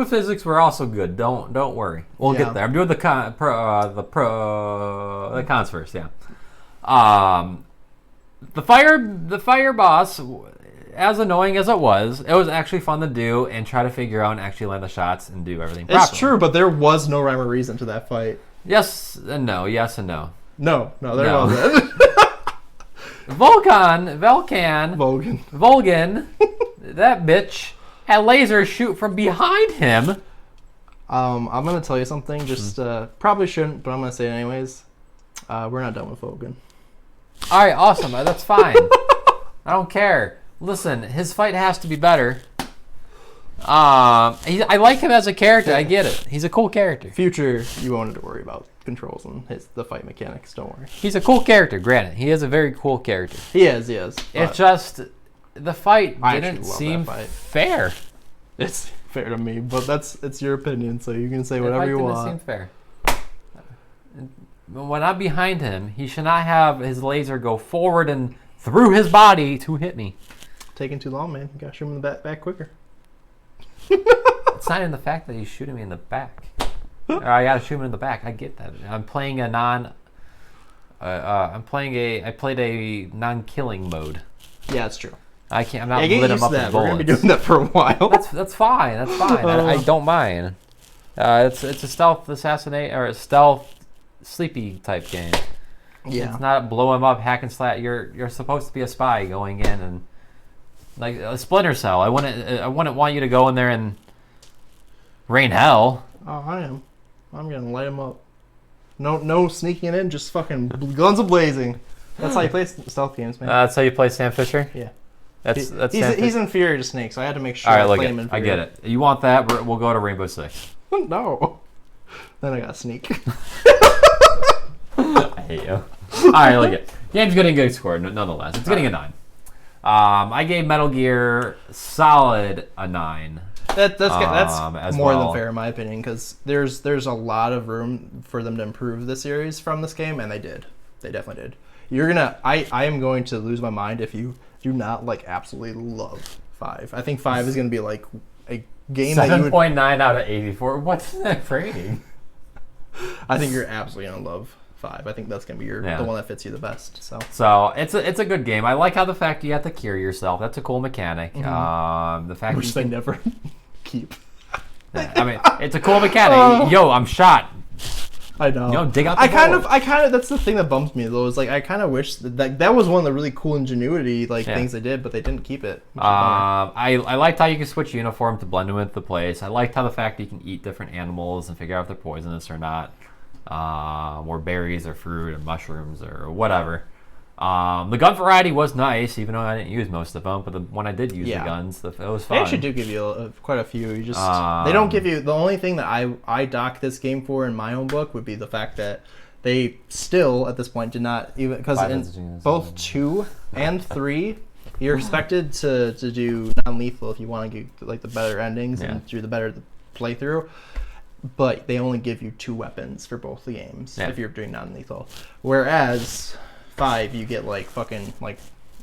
physics were also good. Don't worry. We'll get there. I'm doing the cons first. Yeah. The fire boss, as annoying as it was actually fun to do and try to figure out and actually land the shots and do everything properly. It's true, but there was no rhyme or reason to that fight. Yes and no. Yes and no. No, there wasn't. Vulcan, that bitch had lasers shoot from behind him. I'm gonna tell you something. Just probably shouldn't, but I'm gonna say it anyways. We're not done with Vulcan. All right, awesome. That's fine. I don't care. Listen, his fight has to be better. I like him as a character. I get it. He's a cool character. Future, you won't have to worry about controls and the fight mechanics. Don't worry. He's a cool character. Granted, he is a very cool character. He is. It's just the fight didn't seem fair. It's fair to me, but it's your opinion, so you can say whatever you want. It didn't seem fair. When I'm behind him, he should not have his laser go forward and through his body to hit me. Taking too long, man. You gotta shoot him in the back quicker. It's not in the fact that he's shooting me in the back. Or I gotta shoot him in the back. I get that. I'm playing a I played a non-killing mode. Yeah, it's true. I'm not lit him up with bullets. We're gonna be doing that for a while. That's fine. I don't mind. It's a stealth assassinate or a stealth sleepy type game. Yeah. It's not blow him up, hack and slash. You're supposed to be a spy going in and like a Splinter Cell. I wouldn't want you to go in there and rain hell. Oh, I am. I'm gonna light him up. No sneaking in, just fucking guns a-blazing. That's how you play stealth games, man. That's how you play Sam Fisher? Yeah. He's inferior to Snake, so I had to make sure I play him inferior. I get it. You want that? We'll go to Rainbow Six. No. Then I got sneak. I hate you. Alright, look it. Game's getting a good score, nonetheless. It's getting a 9. I gave Metal Gear Solid a 9. That's more than fair in my opinion, because there's a lot of room for them to improve the series from this game, and they did. They definitely did. I am going to lose my mind if you do not absolutely love 5. I think 5 is going to be like a game 7.9 out of 84. What's that rating? I think you're absolutely going to love 5. I think that's going to be the one that fits you the best. So it's a good game. I like how the fact you have to cure yourself. That's a cool mechanic. Mm-hmm. The fact which they never keep. I mean, it's a cool mechanic. Yo, I'm shot. I know. You know, dig out the I kind board. of. That's the thing that bums me though. Is like I kind of wish that was one of the really cool ingenuity things they did, but they didn't keep it. I liked how you can switch uniform to blend in with the place. I liked how the fact that you can eat different animals and figure out if they're poisonous or not, or berries or fruit or mushrooms or whatever. The gun variety was nice, even though I didn't use most of them. But when I did use the guns, it was fun. They actually do give you quite a few. You just they don't give you. The only thing that I dock this game for in my own book would be the fact that they still at this point did not even because in both 2 and 3 you're expected to do non-lethal if you want to get like the better endings and do the better playthrough. But they only give you 2 weapons for both the games if you're doing non-lethal, whereas 5 you get like fucking like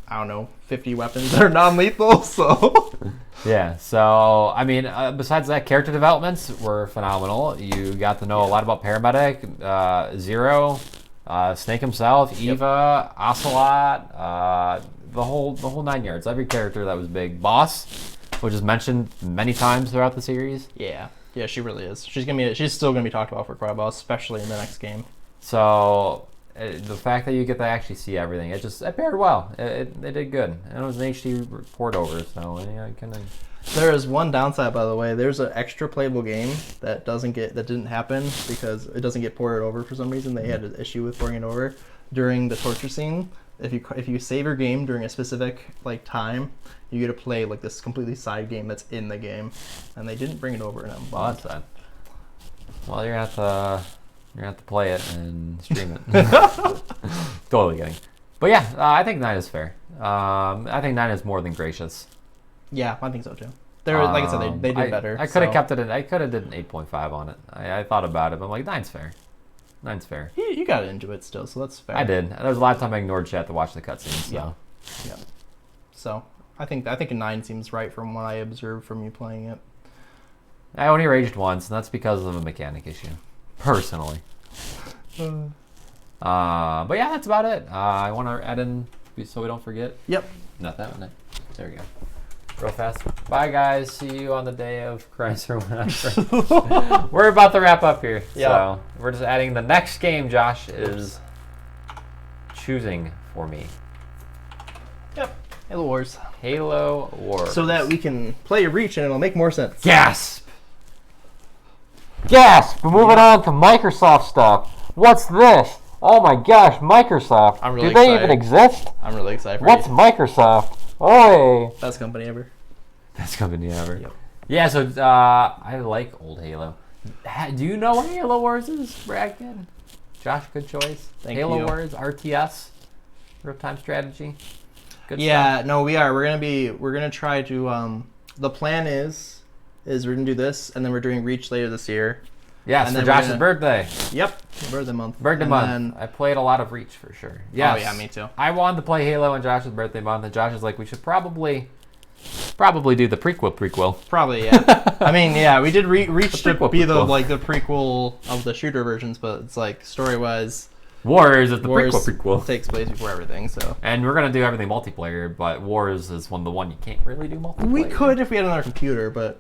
I don't know 50 weapons that are non-lethal. So yeah, so I mean besides that, character developments were phenomenal. You got to know a lot about Paramedic, Zero, Snake himself, Eva, Ocelot, the whole 9 yards. Every character that was big. Boss, which is mentioned many times throughout the series. Yeah, she really is. She's still gonna be talked about for quite a while, especially in the next game. So the fact that you get to actually see everything, it paired well. It did good, and it was an HD port over, so yeah, kind of. There is one downside, by the way. There's an extra playable game that didn't happen because it doesn't get ported over for some reason. They had an issue with porting it over during the torture scene. If you save your game during a specific like time, you get to play like this completely side game that's in the game, and they didn't bring it over. And I'm well, that's sad. Well, you're gonna have to play it and stream it. Totally kidding. But yeah, I think 9 is fair. I think 9 is more than gracious. Yeah, I think so too. Like I said, they did better. I could have kept it in. I could have did an 8.5 on it. I thought about it, but I'm like 9's fair. 9's fair. You got into it still, so that's fair. I did. There was a lot of time I ignored chat to watch the cutscenes. So. Yeah. So I think a 9 seems right from what I observed from you playing it. I only raged once, and that's because of a mechanic issue. Personally. But yeah, that's about it. I want to add in so we don't forget. Yep. Not that one. There we go. Real fast. Bye, guys. See you on the day of Christ or whatever. We're about to wrap up here. Yeah. So we're just adding the next game Josh is choosing for me. Yep. Halo Wars. Halo Wars. So that we can play Reach and it'll make more sense. Gasp! Gasp! We're moving on to Microsoft stuff. What's this? Oh my gosh, Microsoft. I'm really Do they excited. even exist? I'm really excited for What's you. Microsoft? Oi! Best company ever. Best company ever. Yep. Yeah, so I like old Halo. Do you know what Halo Wars is, Bragdon? Josh, good choice. Thank Halo you. Wars, RTS, real-time strategy. Good Yeah, stuff. no, we are. We're gonna try to. The plan is we're gonna do this, and then we're doing Reach later this year. Yes, and for then we're Josh's gonna- birthday. Yep, birthday month. Birthday And month. then- I played a lot of Reach for sure. Yes. Oh yeah, me too. I wanted to play Halo on Josh's birthday month, and Josh is like, we should probably do the prequel. Probably, yeah. I mean, yeah, we did Reach The to prequel, be the prequel. the prequel of the shooter versions, but it's like story-wise, Wars is the Wars prequel. takes place before everything. So And we're gonna do everything multiplayer, but Wars is the one you can't really do multiplayer. we could if we had another computer, but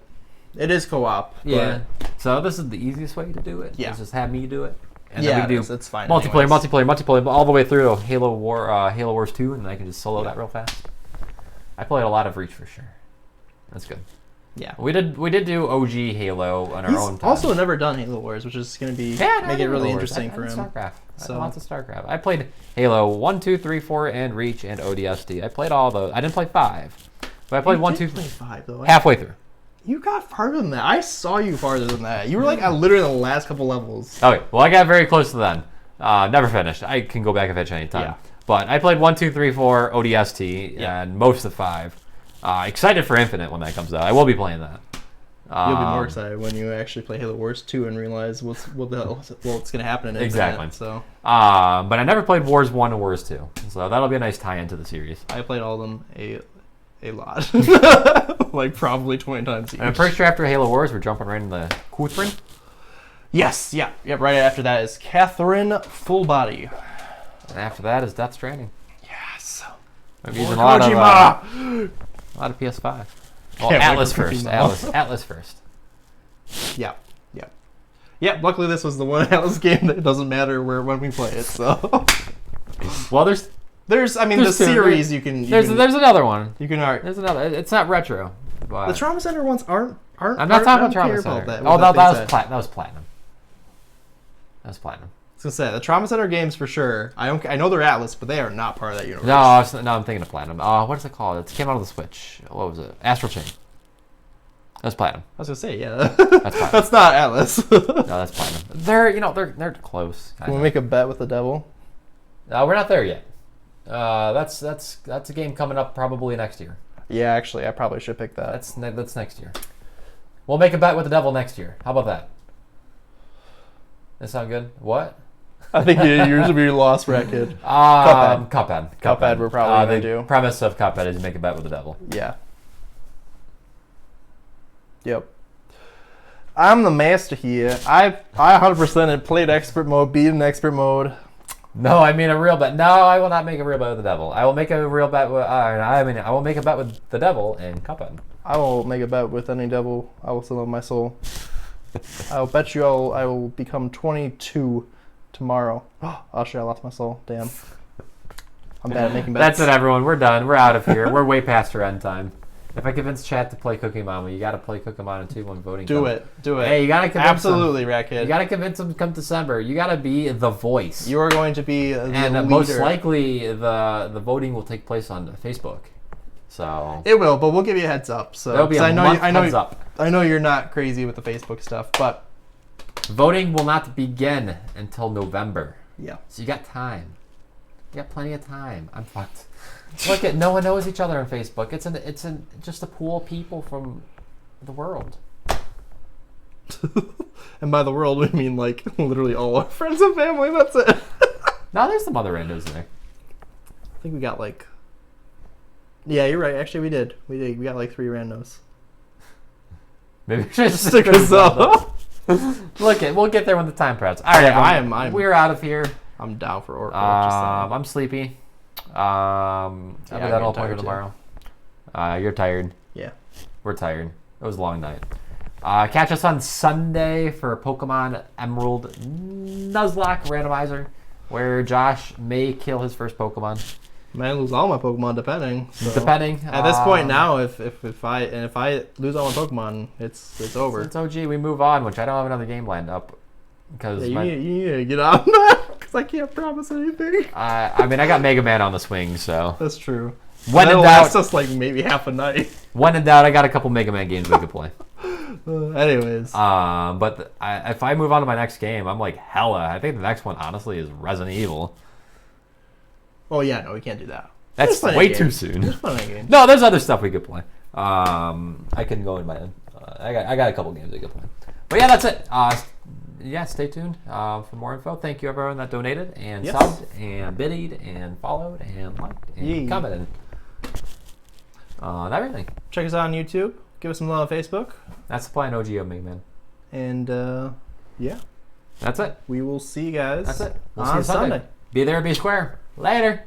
it is co-op. Yeah. So this is the easiest way to do it. Yeah. Is just have me do it. And Yeah, then we do it's fine multiplayer, anyways. multiplayer, all the way through to Halo Wars 2, and I can just solo that real fast. I played a lot of Reach for sure. That's good. Yeah. We did do OG Halo on our He's own time. also never done Halo Wars, which is going to be make it really interesting for him. StarCraft. So Lots of StarCraft. I played Halo 1, 2, 3, 4, and Reach and ODST. I played all those. I didn't play 5, but I played 1, 2, play 5 though. halfway through. You got farther than that. I saw you farther than that. You were like literally the last couple levels. Okay, well I got very close to then. Never finished. I can go back and fetch any time. Yeah. But I played 1, 2, 3, 4 ODST and most of 5. Excited for Infinite when that comes out. I will be playing that. You'll be more excited when you actually play Halo Wars 2 and realize what's going to happen in Infinite. Exactly. So but I never played Wars 1 and Wars 2. So that'll be a nice tie-in to the series. I played all of them a lot. Like probably 20 times each. And I'm pretty sure after Halo Wars, we're jumping right into Catherine. Yes, yeah. Yep, right after that is Catherine Full Body. And after that is Death Stranding. Yes. I'm using a lot of PS5. Well, Can't wait Atlas for first. Kojima. Atlas first. Yeah, yeah. Yeah, luckily this was the one Atlas game that doesn't matter when we play it. So, Well, there's I mean, There's the two. series there's another one. you can art. There's another. It's not retro. But The Trauma Center ones aren't. I'm not talking about Trauma Center. That was platinum. That was platinum. I was gonna say the Trauma Center games for sure. I know they're Atlas, but they are not part of that universe. No, I'm thinking of platinum. What is it called? It came out of the Switch. What was it? Astral Chain. That's platinum. I was gonna say, yeah. That's platinum. That's not Atlas. No, that's platinum. They're close. Can we make a bet with the devil? We're not there yet. That's a game coming up probably next year. Yeah, actually, I probably should pick that. That's next year. We'll make a bet with the devil next year. How about that? That sound good? What? I think yours would be lost bracket. Cuphead. We're probably gonna the do. premise of Cuphead is make a bet with the devil. Yeah. Yep. I'm the master here. I 100% had played expert mode, beat in expert mode. No, I mean a real bet. No, I will not make a real bet with the devil. I will make a real bet with. I will make a bet with the devil and Cuphead. I will make a bet with any devil. I will sell my soul. I will bet you I will become 22 tomorrow. Oh shit, I lost my soul. Damn. I'm bad at making bets. That's it, everyone. We're done. We're out of here. We're way past our end time. If I convince chat to play Cookie Mama, you got to play Cookie Mama too when voting. Do it. Hey, you got to convince Absolutely, them. Rackhead. You got to convince them come December. You got to be the voice. You are going to be the leader. Most likely the voting will take place on Facebook. So it will, but we'll give you a heads up. So there'll be a heads up. I know you're not crazy with the Facebook stuff, but voting will not begin until November. Yeah. So you got time. You got plenty of time. I'm fucked. Look at no one knows each other on Facebook. It's just a pool of people from the world. And by the world we mean like literally all our friends and family. That's it. Now there's some other randos there. I think we got like. Yeah, you're right. Actually, we did. We got like 3 randos. Maybe we should just stick us up. Look, we'll get there when the time permits. All right, I'm. We're out of here. I'm down for Oracle. I'm sleepy. I'll be that all point tomorrow. You're tired. Yeah. We're tired. It was a long night. Catch us on Sunday for Pokemon Emerald Nuzlocke randomizer, where Josh may kill his first Pokemon. Might lose all my Pokemon depending. So. Depending. At this point now, if I lose all my Pokemon, it's over. It's OG. We move on, which I don't have another game lined up. Because you need to get on that, because I can't promise anything. I mean, I got Mega Man on the swing, so that's true. When in doubt, lasts us like maybe half a night. When in doubt, I got a couple Mega Man games we could play. Anyways, but if I move on to my next game, I'm like hella. I think the next one, honestly, is Resident Evil. Oh yeah, no, we can't do that. That's way too soon. There's plenty of games. No, there's other stuff we could play. I can go in my. I got a couple games we could play. But yeah, that's it. Yeah, stay tuned for more info. Thank you everyone that donated and subbed and biddied and followed and liked and commented on everything. Check us out on YouTube. Give us some love on Facebook. That's the plan, OG of Mega Man. And yeah, that's it. We will see you guys. That's it. We'll on see you Sunday. Be there, be square. Later.